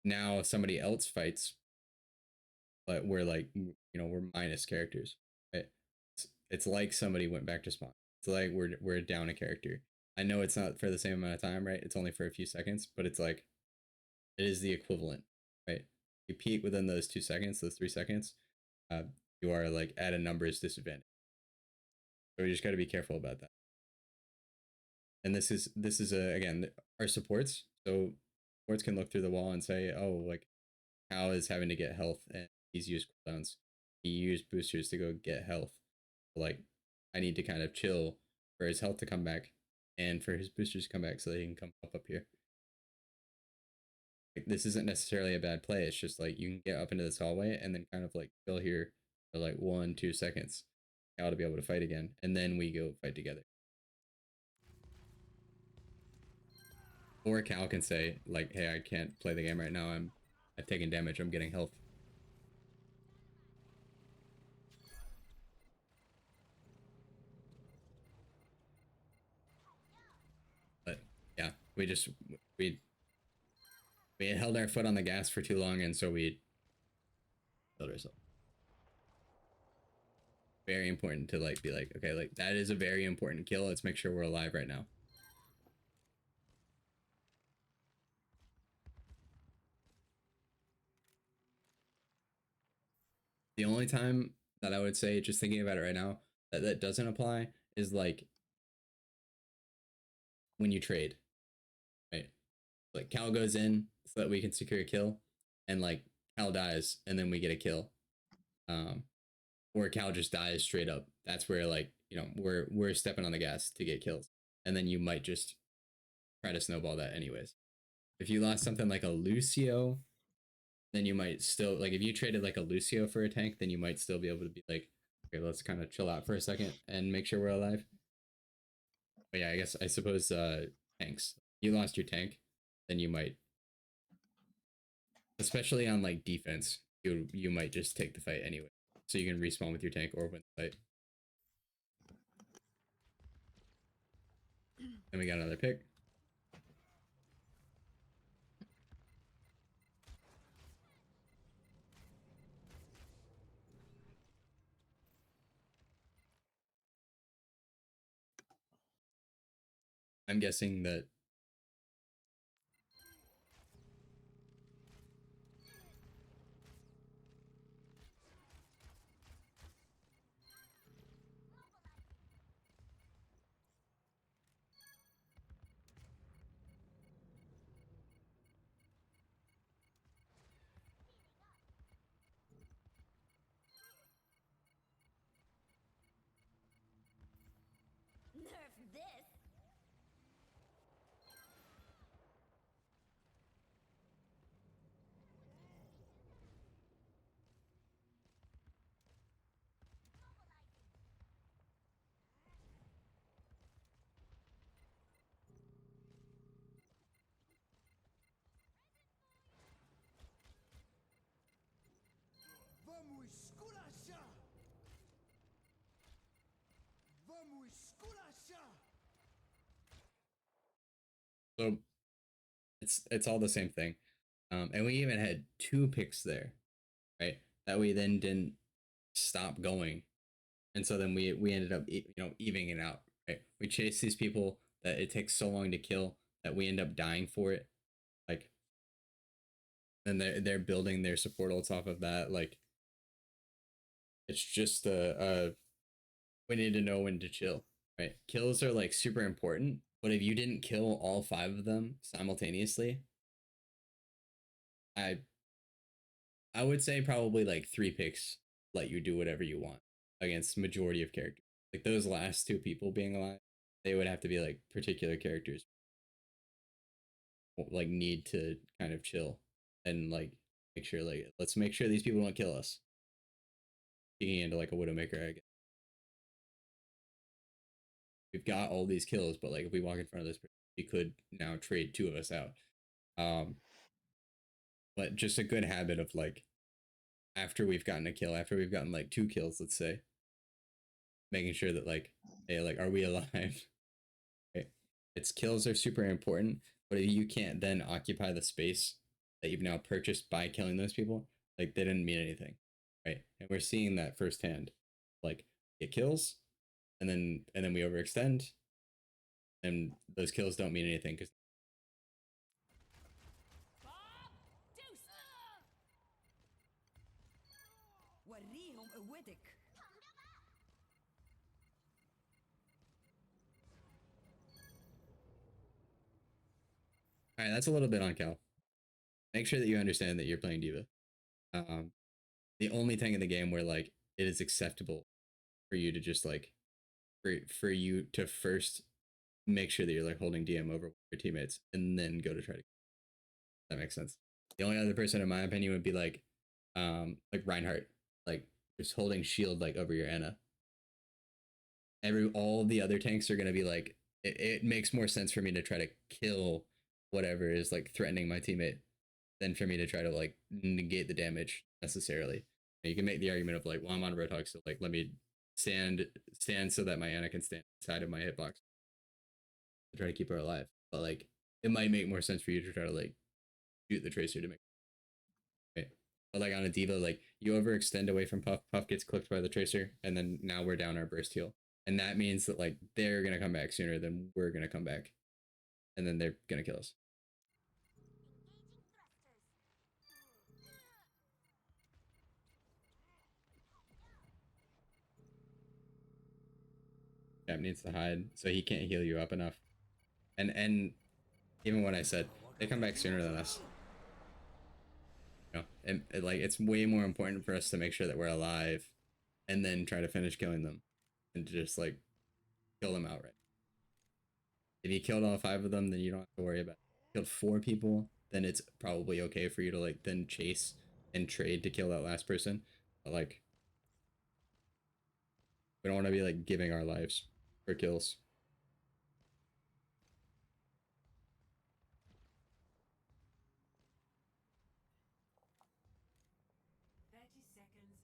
A: Now somebody else fights, but we're like, you know, we're minus characters, right? It's like somebody went back to spawn. It's like we're down a character. I know it's not for the same amount of time, right? It's only for a few seconds, but it's like it is the equivalent, right? You peak within those 2 seconds, those 3 seconds, you are like at a numbers disadvantage. So we just got to be careful about that. And this is again our supports. So supports can look through the wall and say, oh, like Cal is having to get health and he's used cooldowns. He used boosters to go get health. Like I need to kind of chill for his health to come back and for his boosters to come back so that he can come up here. like, this isn't necessarily a bad play. It's just like you can get up into this hallway and then kind of like chill here for like 1-2 seconds. Cal to be able to fight again, and then we go fight together. Or Cal can say like, "Hey, I can't play the game right now. I've taken damage. I'm getting health." But yeah, we had held our foot on the gas for too long, and so we killed ourselves. Very important to like be like, okay, like that is a very important kill. Let's make sure we're alive right now. The only time that I would say, just thinking about it right now, that doesn't apply is like when you trade, right? Like Cal goes in so that we can secure a kill, and like Cal dies and then we get a kill. Or Cal just dies straight up. That's where like, you know, we're stepping on the gas to get kills. And then you might just try to snowball that anyways. If you lost something like a Lucio, then you might still, like if you traded like a Lucio for a tank, then you might still be able to be like, okay, let's kind of chill out for a second and make sure we're alive. But yeah, I suppose tanks. You lost your tank, then you might, especially on like defense, you might just take the fight anyway. So you can respawn with your tank or win the fight. Then we got another pick. I'm guessing that
G: Nerf this!
H: Vamos esculachar! Vamos esculachar!
A: so it's all the same thing. And we even had 2 picks there, right? That we then didn't stop going, and so then we ended up evening it out, right? We chase these people that it takes so long to kill that we end up dying for it, like, and they're building their support ults off of that. Like, it's just we need to know when to chill, right? Kills are like super important, but if you didn't kill all 5 of them simultaneously, I would say probably like 3 picks let you do whatever you want against majority of characters. Like those last 2 people being alive, they would have to be like particular characters, like need to kind of chill and like make sure, like, let's make sure these people don't kill us. Peeking into like a Widowmaker, I guess. We've got all these kills, but like if we walk in front of this person, we could now trade 2 of us out. But just a good habit of like, after we've gotten a kill, after we've gotten like 2 kills, let's say, making sure that like, hey, like, are we alive? Okay. Its kills are super important, but if you can't then occupy the space that you've now purchased by killing those people, like they didn't mean anything, right? And we're seeing that firsthand. Like, get kills, and then we overextend, and those kills don't mean anything because
G: وريهم قوتك.
A: all right, that's a little bit on Cal. Make sure that you understand that you're playing Diva. The only thing in the game where like it is acceptable for you to just like for you to first make sure that you're like holding DM over your teammates and then go to try to. That makes sense. The only other person, in my opinion, would be like Reinhardt, like just holding shield like over your Anna. All the other tanks are gonna be like, it makes more sense for me to try to kill whatever is like threatening my teammate than for me to try to like negate the damage necessarily. And you can make the argument of like, well, I'm on Roadhog, so like let me stand so that my Anna can stand inside of my hitbox to try to keep her alive. But like, it might make more sense for you to try to like shoot the tracer to make. Right. But like on a diva, like you overextend away from Puff, Puff gets clipped by the tracer, and then now we're down our burst heal. And that means that like they're gonna come back sooner than we're gonna come back. And then they're gonna kill us. Champ needs to hide, so he can't heal you up enough. And even when I said they come back sooner than us. You know, and like it's way more important for us to make sure that we're alive and then try to finish killing them and just like kill them outright. If you killed all 5 of them, then you don't have to worry about it. If you killed 4 people, then it's probably okay for you to like then chase and trade to kill that last person. But like we don't want to be like giving our lives for kills.
D: Seconds remaining.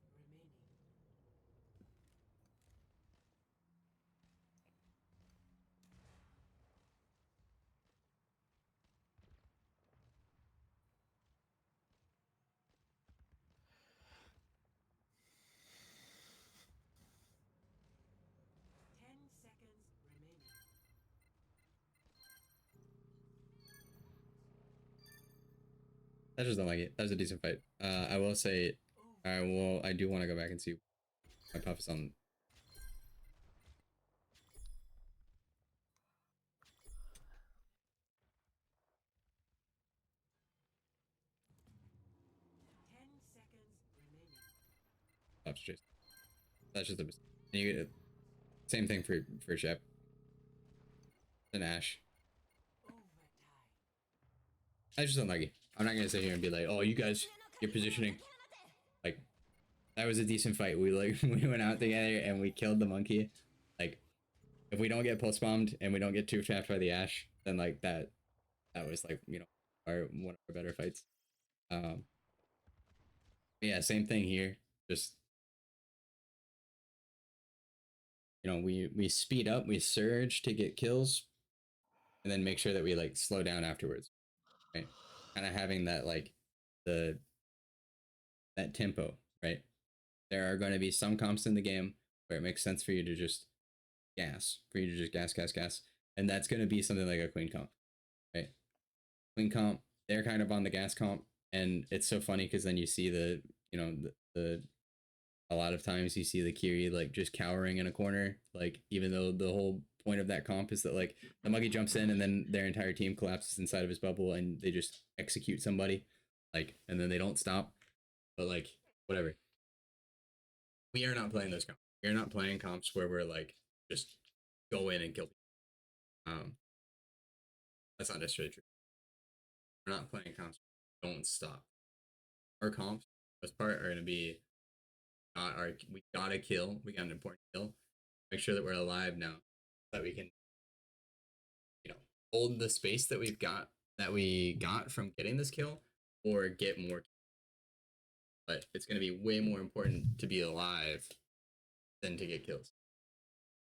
A: I just don't like it. That was a decent fight. I will say, I do want to go back and see my Puff is on. Puff's chase. That's just a mistake. And you get same thing for Shep. And Ash. I just don't like it. I'm not gonna sit here and be like, oh, you guys, your positioning. Like, that was a decent fight. We like we went out together and we killed the monkey. Like, if we don't get pulse bombed and we don't get 2 trapped by the Ash, then like that was like, you know, one of our better fights. Yeah, same thing here. Just, you know, we speed up, we surge to get kills, and then make sure that we like slow down afterwards. Right? Kind of having that like that tempo, right? There are going to be some comps in the game where it makes sense for you to just for you to just gas, and that's going to be something like a queen comp, right? Queen comp, they're kind of on the gas comp, and it's so funny because then you see the, you know, the a lot of times you see the Kiri like just cowering in a corner, like even though the whole point of that comp is that like the Muggy jumps in and then their entire team collapses inside of his bubble and they just execute somebody, like, and then they don't stop. But like, whatever. We are not playing those comps. We are not playing comps where we're like just go in and kill people. That's not necessarily true. We're not playing comps. Don't stop. Our comps, this part, are gonna be we got a kill. We got an important kill. Make sure that we're alive now, so that we can, you know, hold the space that we got from getting this kill, or get more. But it's gonna be way more important to be alive than to get kills.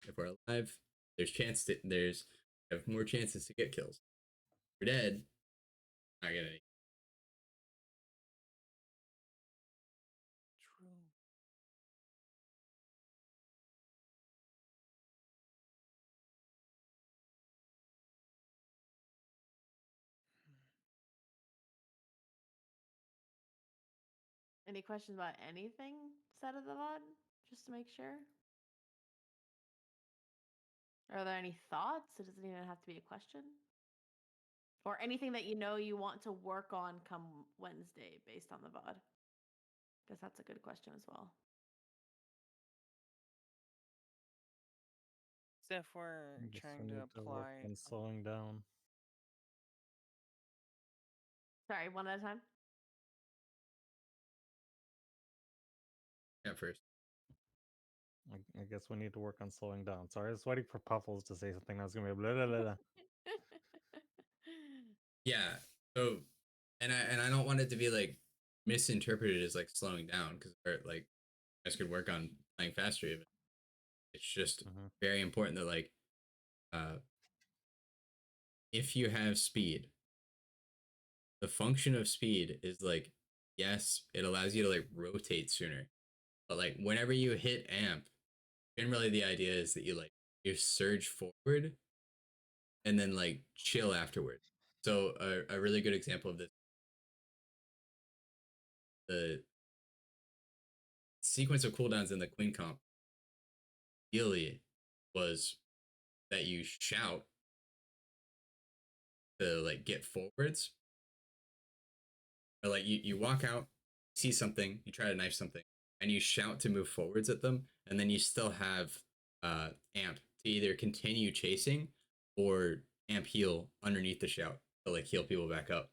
A: If we're alive, there's have more chances to get kills. If we're dead, not gonna.
C: True.
B: Any questions about anything said of the VOD? Just to make sure. Are there any thoughts? It doesn't even have to be a question. Or anything that you know you want to work on come Wednesday based on the VOD. Guess that's a good question as well.
C: So if we're
F: I guess
C: trying
F: we
C: to
F: need to work
C: apply,
F: on slowing down.
B: Sorry, one at a time.
A: at first.
F: I guess we need to work on slowing down. Sorry, I was waiting for Puffles to say something. I was gonna be blah blah blah. Blah.
A: Yeah. So, and I don't want it to be like misinterpreted as like slowing down because like you guys could work on playing faster even. It's just
F: Mhm.
A: very important that like uh if you have speed, the function of speed is like yes, it allows you to like rotate sooner. But like whenever you hit amp, generally the idea is that you surge forward and then like chill afterward. So a really good example of this, the sequence of cooldowns in the Queen comp ideally was that you shout to like get forwards, or like you walk out, see something, you try to knife something, and you shout to move forwards at them, and then you still have amp to either continue chasing or amp heal underneath the shout to like heal people back up.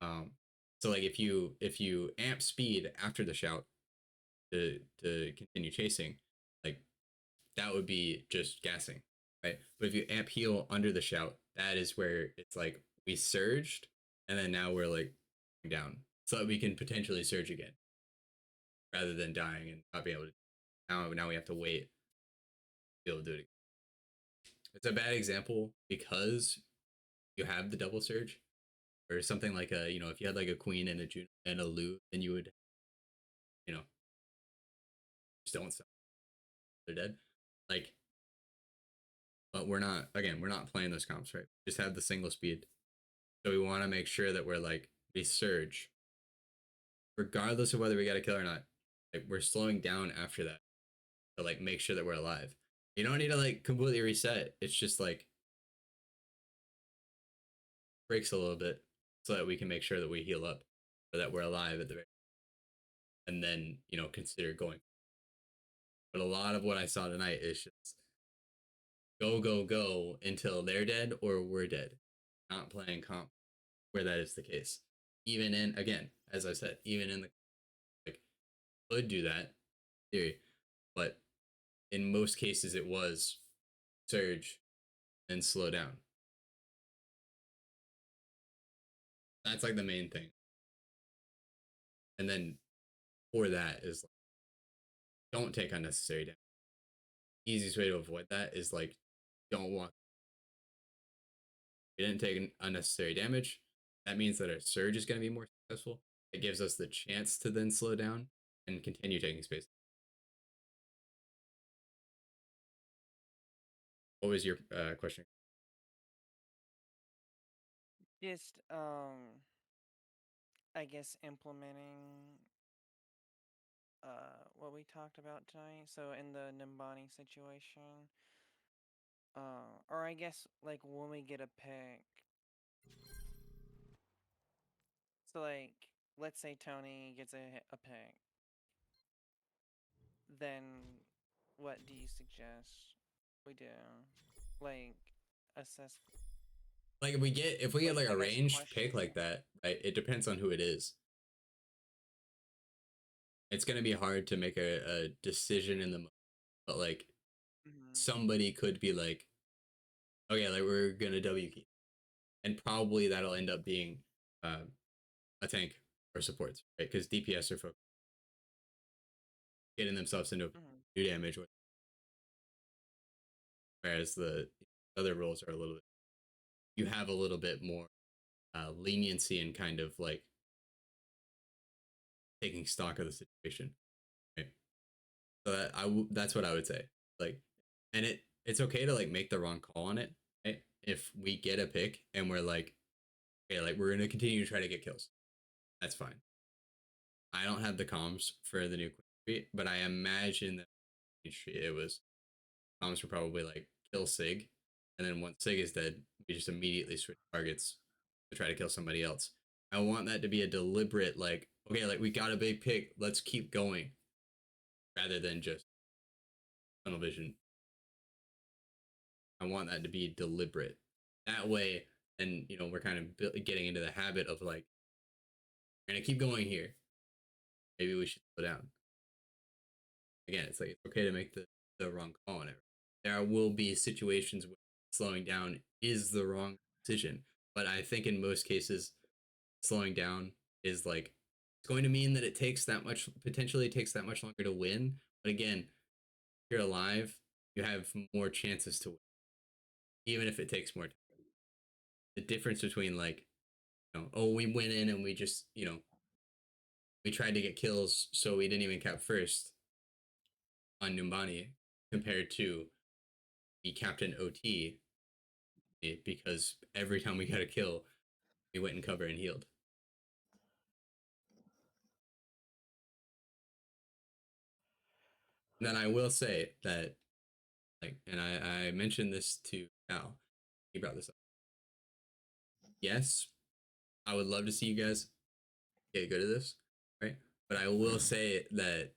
A: Um, so like if you amp speed after the shout to continue chasing, like that would be just gassing, right? But if you amp heal under the shout, that is where it's like we surged and then now we're like down so that we can potentially surge again rather than dying and not be able to. Now we have to wait to be able to do it again. It's a bad example because you have the double surge or something like a, if you had like a queen and a Juno and a Lu, then you would, you know, just don't stop. They're dead. Like, but we're not playing those comps, right? We just have the single speed. So we want to make sure that we're like, we surge, regardless of whether we got a kill or not. Like we're slowing down after that to like make sure that we're alive. You don't need to like completely reset. It's just like breaks a little bit so that we can make sure that we heal up or that we're alive at the very and then, consider going. But a lot of what I saw tonight is just go, go, go until they're dead or we're dead. Not playing comp where that is the case. Even in, again, as I said, even in the like could do that theory, but in most cases it was surge and slow down. That's like the main thing. And then for that is like, don't take unnecessary damage. Easiest way to avoid that is like don't walk. We didn't take unnecessary damage. That means that our surge is going to be more successful. It gives us the chance to then slow down and continue taking space. What was your question?
C: Just I guess implementing what we talked about tonight. So in the Nimbani situation, or I guess like when we get a pick. So like, let's say Tony gets a pick, then what do you suggest we do? Like assess.
A: Like if we get like
C: I
A: a
C: guess
A: ranged pick
C: question.
A: like that, right? It depends on who it is. It's gonna be hard to make a decision in the moment, but like
C: Mhm.
A: somebody could be like, okay, like we're gonna W key, and probably that'll end up being a tank or supports, right? Because DPS are focused getting themselves into
C: Mhm.
A: new damage, whereas the other roles are a little bit. You have a little bit more leniency and kind of like taking stock of the situation, right? So that's what I would say. Like, and it's okay to like make the wrong call on it, right? If we get a pick and we're like, okay, like we're gonna continue to try to get kills, that's fine. I don't have the comms for the new Queen Street, but I imagine that Queen Street, it was comms were probably like kill Sig, and then once Sig is dead, we just immediately switch targets to try to kill somebody else. I want that to be a deliberate, like, okay, like we got a big pick, let's keep going, rather than just tunnel vision. I want that to be deliberate. That way, and we're kind of getting into the habit of like, we're gonna keep going here. Maybe we should slow down. again, it's like it's okay to make the wrong call and everything. There will be situations where slowing down is the wrong decision, but I think in most cases, slowing down is like it's going to mean that it takes that much potentially takes that much longer to win. But again, if you're alive, you have more chances to win, even if it takes more time. The difference between like, oh, we went in and we just, we tried to get kills, so we didn't even cap first on Numbani compared to the captain OT because every time we got a kill, we went in cover and healed. And then I will say that, like, and I mentioned this to Cal. He brought this up. Yes, I would love to see you guys get good at this, right? But I will say that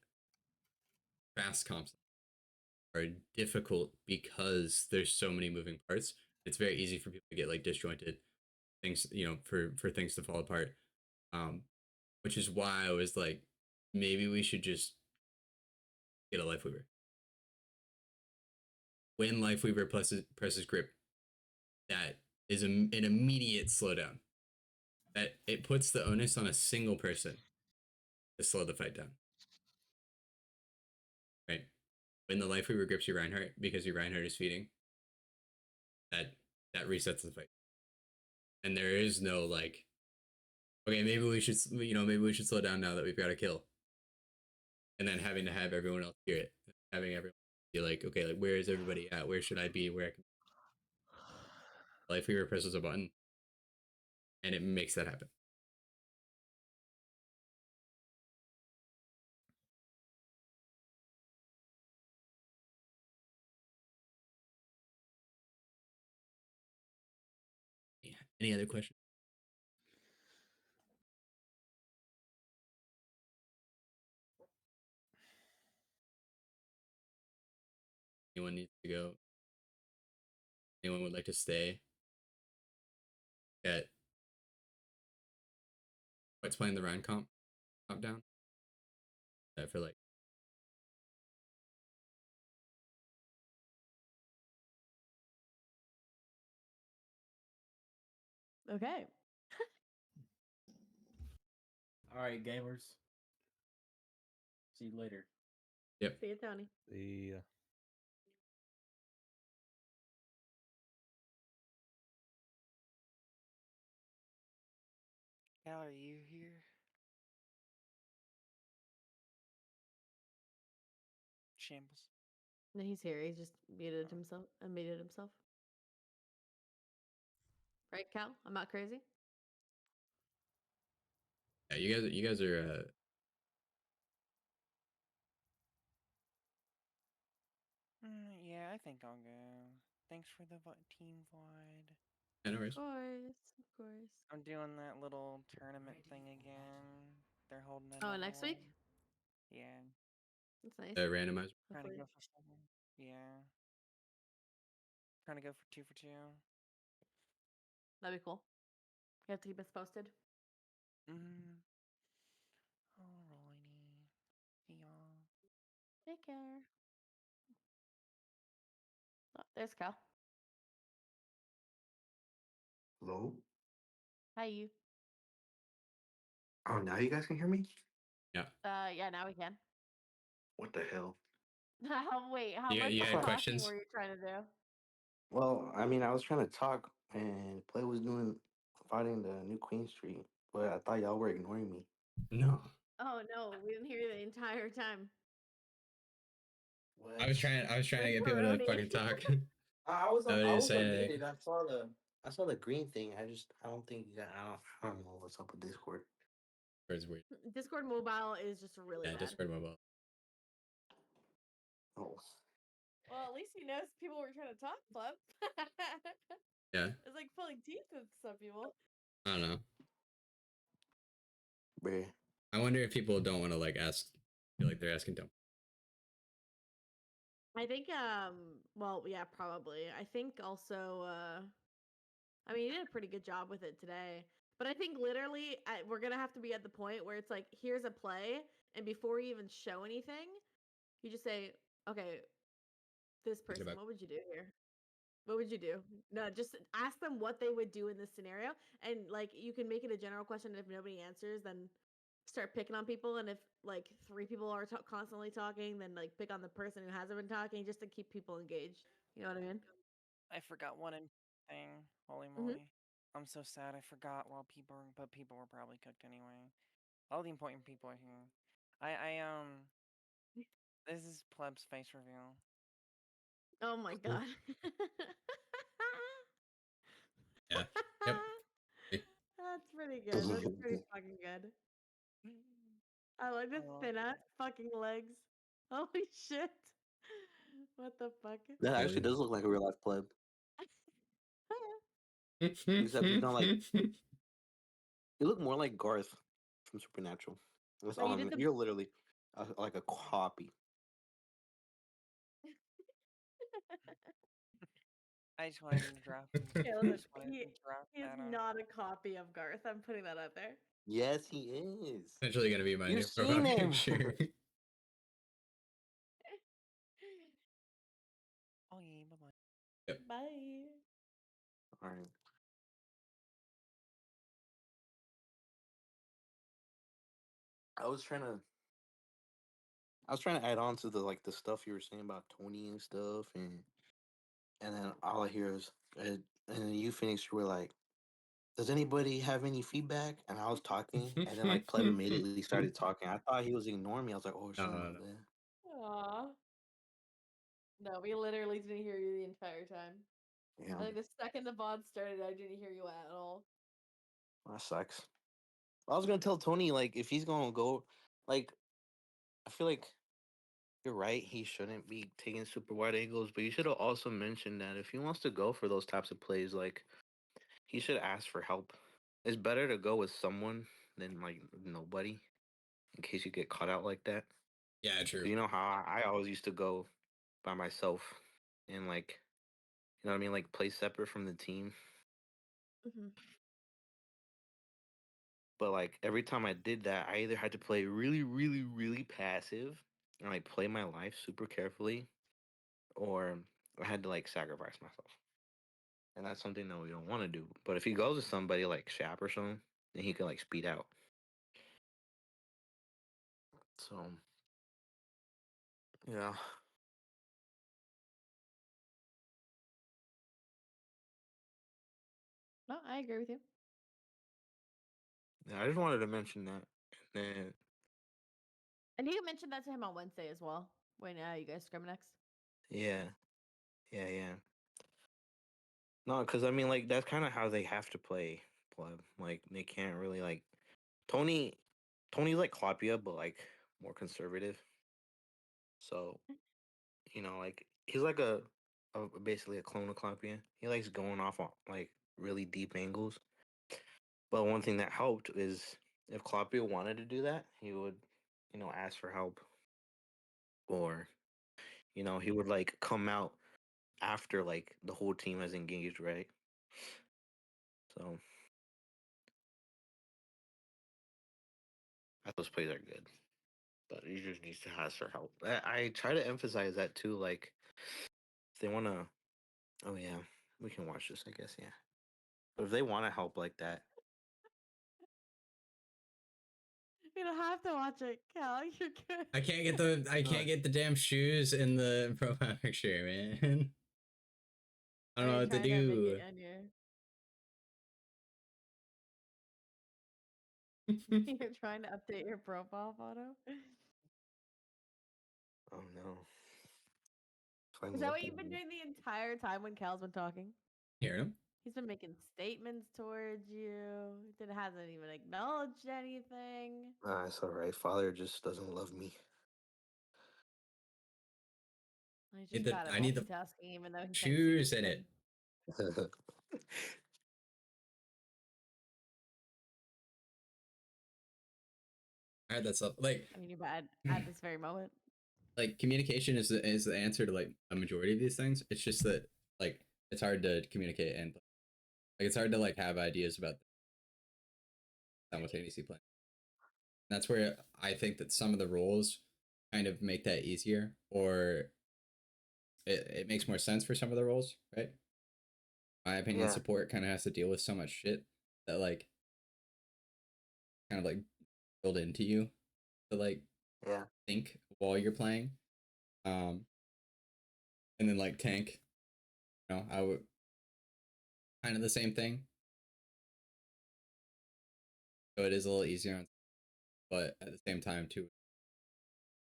A: fast comps are difficult because there's so many moving parts. It's very easy for people to get like disjointed things, for things to fall apart. Which is why I was like, maybe we should just get a Life Weaver. When Life Weaver presses grip, that is an immediate slowdown. That it puts the onus on a single person to slow the fight down. Right? When the Life Weaver grips your Reinhardt because your Reinhardt is feeding, that resets the fight. And there is no like, okay, maybe we should slow down now that we've got a kill. And then having to have everyone else hear it, having everyone be like, okay, like where is everybody at? Where should I be? Where I can Life Weaver presses a button, and it makes that happen. Yeah. Any other questions? Anyone needs to go? Anyone would like to stay? At what's playing the Ryan comp down? For like
B: Okay.
E: All right, gamers. See you later.
A: Yep.
B: See you, Tony.
F: The
C: Cal, are you here? Shambles.
B: No, he's here. He just muted himself. Unmuted himself. Right, Cal? I'm not crazy.
A: Yeah, you guys are
C: Yeah, I think I'll go. Thanks for the team wide.
A: no worries.
B: Of course, of course.
C: I'm doing that little tournament thing again. They're holding it.
B: Oh, next week?
C: Yeah.
B: That's nice.
A: Randomizer.
C: Trying to
B: Hopefully.
C: go for 7. Yeah. Trying to go for 2 for 2.
B: That'd be cool. You have to keep us posted.
C: Mm. Alrighty. See y'all.
B: Take care. Oh, there's Cal.
I: Hello?
B: Hi, you.
I: Oh, now you guys can hear me?
A: Yeah.
B: Yeah, now we can.
I: What the hell?
B: Wait, how
A: You
B: much
A: had
B: talking
A: questions?
B: were you trying to do?
I: Well, I mean, I was trying to talk and Play was fighting the new Queen Street, but I thought y'all were ignoring me.
A: No.
B: Oh no, we didn't hear you the entire time.
I: What?
A: I was trying to get people to
B: Pepperoni.
A: fucking talk.
I: I was
A: Nobody was saying anything.
I: unmuted. I saw the green thing. I don't think you got I don't know what's up with Discord.
A: It's weird.
B: Discord mobile is just really
A: Yeah,
B: bad.
A: Discord mobile.
I: Oh.
B: Well, at least you know people were trying to talk, Club.
A: Yeah.
B: It's like pulling teeth with some people.
A: I don't know.
I: Bruh.
A: I wonder if people don't want to like ask, feel like they're asking dumb.
B: I think well, yeah, probably. I think also I mean, you did a pretty good job with it today. But I think literally we're going to have to be at the point where it's like here's a play and before you even show anything, You just say, okay, this person,
A: about-
B: what would you do here? What would you do? No, just ask them what they would do in this scenario, and like you can make it a general question. And if nobody answers, then start picking on people. And if like 3 people are constantly talking, then like pick on the person who hasn't been talking, just to keep people engaged. You know what I mean?
C: I forgot one thing. Holy
B: Mhm.
C: moly. I'm so sad. I forgot but people were probably cooked anyway. All the important people are here. This is Pleb's face reveal.
B: Oh my god.
A: Yeah. Yep.
B: That's pretty good. That's pretty fucking good. I like the
C: Oh.
B: thin ass fucking legs. Holy shit. What the fuck?
I: That
A: Hell
I: actually
A: yeah.
I: does look like a real life pleb. Except he's not like you look more like Garth from Supernatural. That's
B: Oh,
I: all
B: you
I: I
B: did
I: mean.
B: the
I: You're literally like a copy.
C: I just wanted to draft.
B: Yeah,
C: I
B: listen,
C: just wanted to draft
B: he is
C: that.
B: not a copy of Garth. I'm putting that out there.
I: Yes, he is.
A: Essentially gonna be my
I: You've
A: new profile
I: seen him.
A: picture.
C: Oh yeah, bye bye.
B: Bye.
I: All right. I was trying to add on to the stuff you were saying about Tony and stuff, and then all I hear is and then you finished. You were like, "Does anybody have any feedback?" And I was talking, and then like Pleb immediately started talking. I thought he was ignoring me. I was like, "Oh shit,
A: No,
I: my
A: no.
I: bad."
B: Aw. No, we literally didn't hear you the entire time.
I: Yeah,
B: I think the second the VOD started, I didn't hear you at all.
I: that sucks. I was gonna tell Tony like if he's gonna go, like I feel like you're right. He shouldn't be taking super wide angles, but you should have also mentioned that if he wants to go for those types of plays, like he should ask for help. It's better to go with someone than like nobody in case you get caught out like that.
A: Yeah, true.
I: You know how I always used to go by myself and like you know what I mean, like play separate from the team.
B: Mm-hmm.
I: But like every time I did that, I either had to play really, really, really passive and like play my life super carefully, or I had to like sacrifice myself. And that's something that we don't want to do. But if he goes with somebody like Shap or something, then he can like speed out. So yeah.
B: No, I agree with you.
I: Yeah, I just wanted to mention that. And
B: And you can mention that to him on Wednesday as well. When you guys scrim next.
I: yeah. Yeah. No, because I mean like that's kind of how they have to play pleb. Like they can't really like Tony Tony's like Klopia, but like more conservative. So like he's like basically a clone of Klopia. He likes going off on like really deep angles. But one thing that helped is if Klopia wanted to do that, he would, ask for help. Or, he would like come out after like the whole team has engaged, right? So those plays are good. But he just needs to ask for help. I try to emphasize that too. Like if they wanna oh yeah, we can watch this, I guess, yeah. But if they wanna help like that,
B: You don't have to watch it, Cal. You're good.
A: I can't get the damn shoes in the profile picture, man. I
B: Are
A: don't know
B: you
A: what to
B: trying to make
A: do.
B: it on your? You're trying to update your profile photo.
I: oh no. If I'm
B: Is that what
I: looking
B: you've been
I: at it-
B: doing the entire time when Cal's been talking?
A: Hear him?
B: He's been making statements towards you. It hasn't even acknowledged anything.
I: It's alright. Father just doesn't love me.
B: He's just bad at
A: I need the
B: multitasking, even though he can't see your
A: shoes in
B: screen.
A: it. I had that stuff.
B: I mean, you're bad at this very moment.
A: Like communication is the answer to like a majority of these things. It's just that like it's hard to communicate and like it's hard to like have ideas about simultaneously playing. That's where I think that some of the roles kind of make that easier, or it makes more sense for some of the roles, right? My opinion,
I: Yeah.
A: support kind of has to deal with so much shit that like kind of like build into you to like
I: Yeah.
A: think while you're playing. Um, and then like tank, I would kind of the same thing. So it is a little easier, but at the same time too,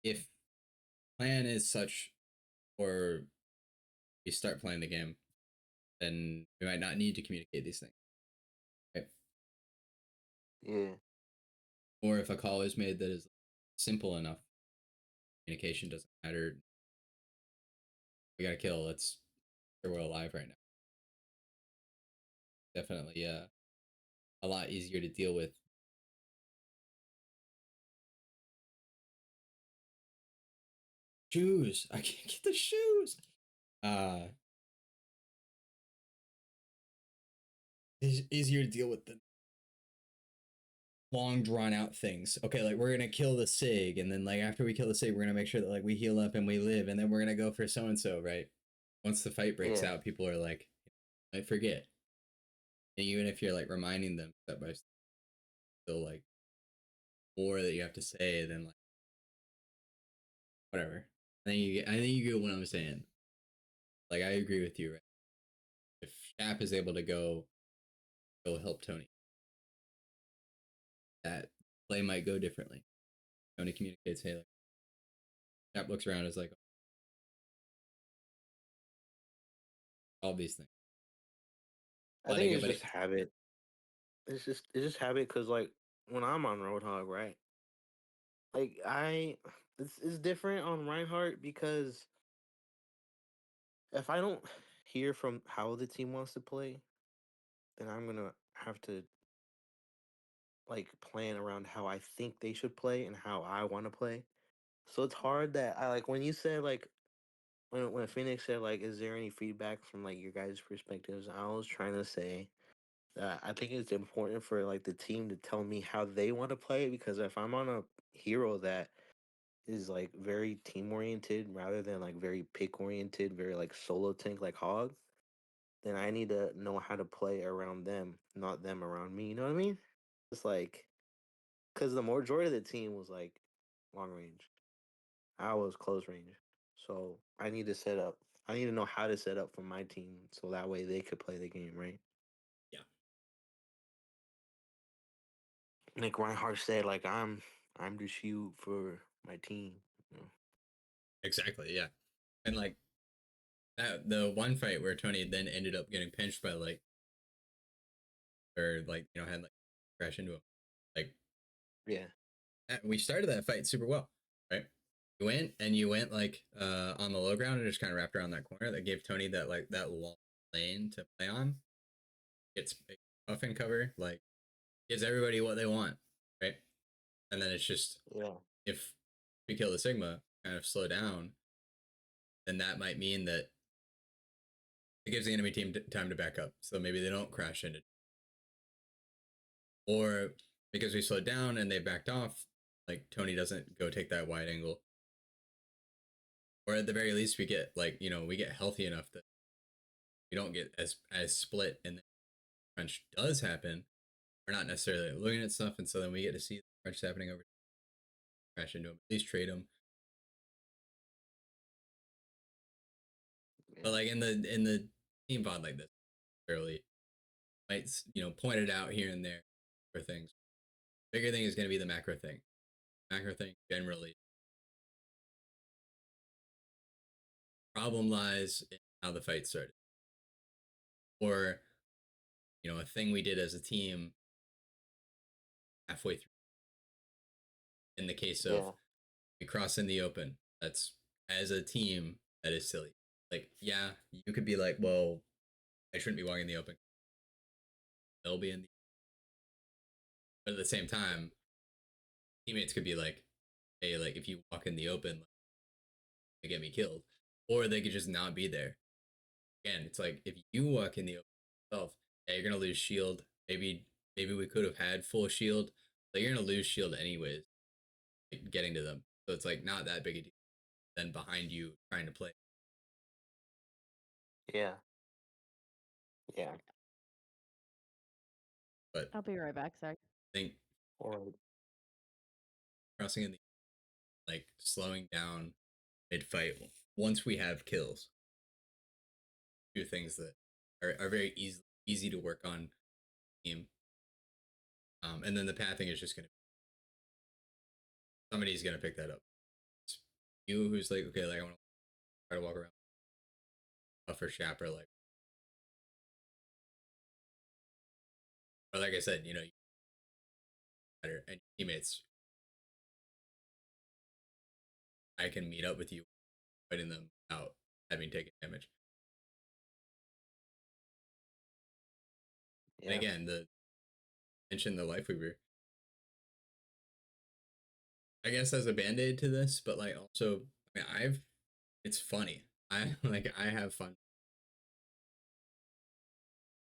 A: if plan is such, or you start playing the game, then we might not need to communicate these things, right?
I: Yeah.
A: Or if a call is made that is simple enough, communication doesn't matter. We got to kill. Let's sure we're alive right now. Definitely, a lot easier to deal with. Shoes. I can't get the shoes. It's easier to deal with the long drawn out things. Okay, like we're gonna kill the Sig, and then like after we kill the Sig, we're gonna make sure that like we heal up and we live, and then we're gonna go for so and so, right? Once the fight breaks
I: Yeah.
A: out, people are like, I forget. And even if you're like reminding them step by step, still like more that you have to say than like whatever. I think you get what I'm saying. Like I agree with you, right? If Shap is able to go help Tony, that play might go differently. Tony communicates, hey, like Shap looks around, is like all these things.
I: I think it's just habit. It's just habit because like when I'm on Roadhog, right? Like it's different on Reinhardt because if I don't hear from how the team wants to play, then I'm gonna have to like plan around how I think they should play and how I want to play. So it's hard that I like when you said like when Phoenix said like, is there any feedback from like your guys' perspectives? I was trying to say that I think it's important for like the team to tell me how they want to play because if I'm on a hero that is like very team oriented rather than like very pick oriented, very like solo tank like Hog, then I need to know how to play around them, not them around me. You know what I mean? It's like because the majority of the team was like long range. I was close range. So I need to set up. I need to know how to set up for my team so that way they could play the game, right?
A: Yeah.
I: Like Reinhardt said, like I'm the shield for my team. You know?
A: Exactly, yeah. And like that the one fight where Tony then ended up getting pinched by like or like, had like crash into him. Like
I: Yeah.
A: we started that fight super well, right? You went like on the low ground and just kind of wrapped around that corner that gave Tony that like that long lane to play on. Gets buff and cover, like gives everybody what they want, right? And then it's just
I: Yeah.
A: if we kill the Sigma, kind of slow down, then that might mean that it gives the enemy team time to back up. So maybe they don't crash into, or because we slowed down and they backed off, like Tony doesn't go take that wide angle. Or at the very least we get like, we get healthy enough that we don't get as split and the crunch does happen. We're not necessarily looking at stuff, and so then we get to see the crunch happening over, crash into him, at least trade him.
I: Yeah.
A: But like in the team VOD like this, early might point it out here and there for things. Bigger thing is going to be the macro thing. Macro thing generally. Problem lies in how the fight started, or a thing we did as a team halfway through. In the case of
I: Yeah.
A: we cross in the open, that's as a team that is silly. Like, yeah, you could be like, well, I shouldn't be walking in the open. They'll be in the, but at the same time, teammates could be like, hey, like if you walk in the open, they get me killed, or they could just not be there. Again, it's like if you walk in the open yourself, yeah, you're gonna lose shield. Maybe we could have had full shield, but you're gonna lose shield anyways. Like, getting to them, So it's like not that big a deal. Then behind you trying to play.
I: Yeah. Yeah.
A: But
B: I'll be right back. Sorry.
A: I think
I: Or
A: crossing in the like slowing down mid fight once we have kills. Do things that are very easy to work on team. And then the pathing is just gonna somebody's gonna pick that up. It's you who's like, okay, like I want to try to walk around. For Shapper, like, but like I said, you know, better and teammates. I can meet up with you, fighting them out, having taken damage.
I: yeah.
A: And again, the mention the life weaver. I guess as a band-aid to this, but like also, I mean, it's funny. I like I have fun.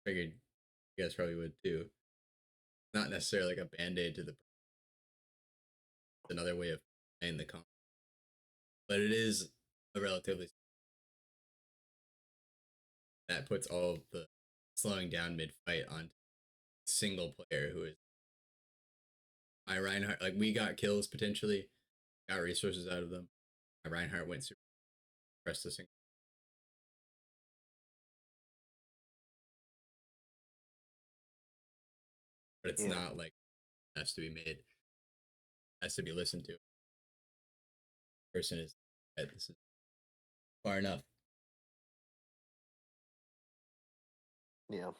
A: Figured you guys probably would too. Not necessarily like a band-aid to the another way of playing the comp, but it is a relatively that puts all of the slowing down mid-fight on a single player who is my Reinhardt. Like we got kills potentially, got resources out of them. My Reinhardt went super pressed the single. But it's
I: Yeah.
A: not like has to be made, has to be listened to. Person is this is far enough.
I: Yeah.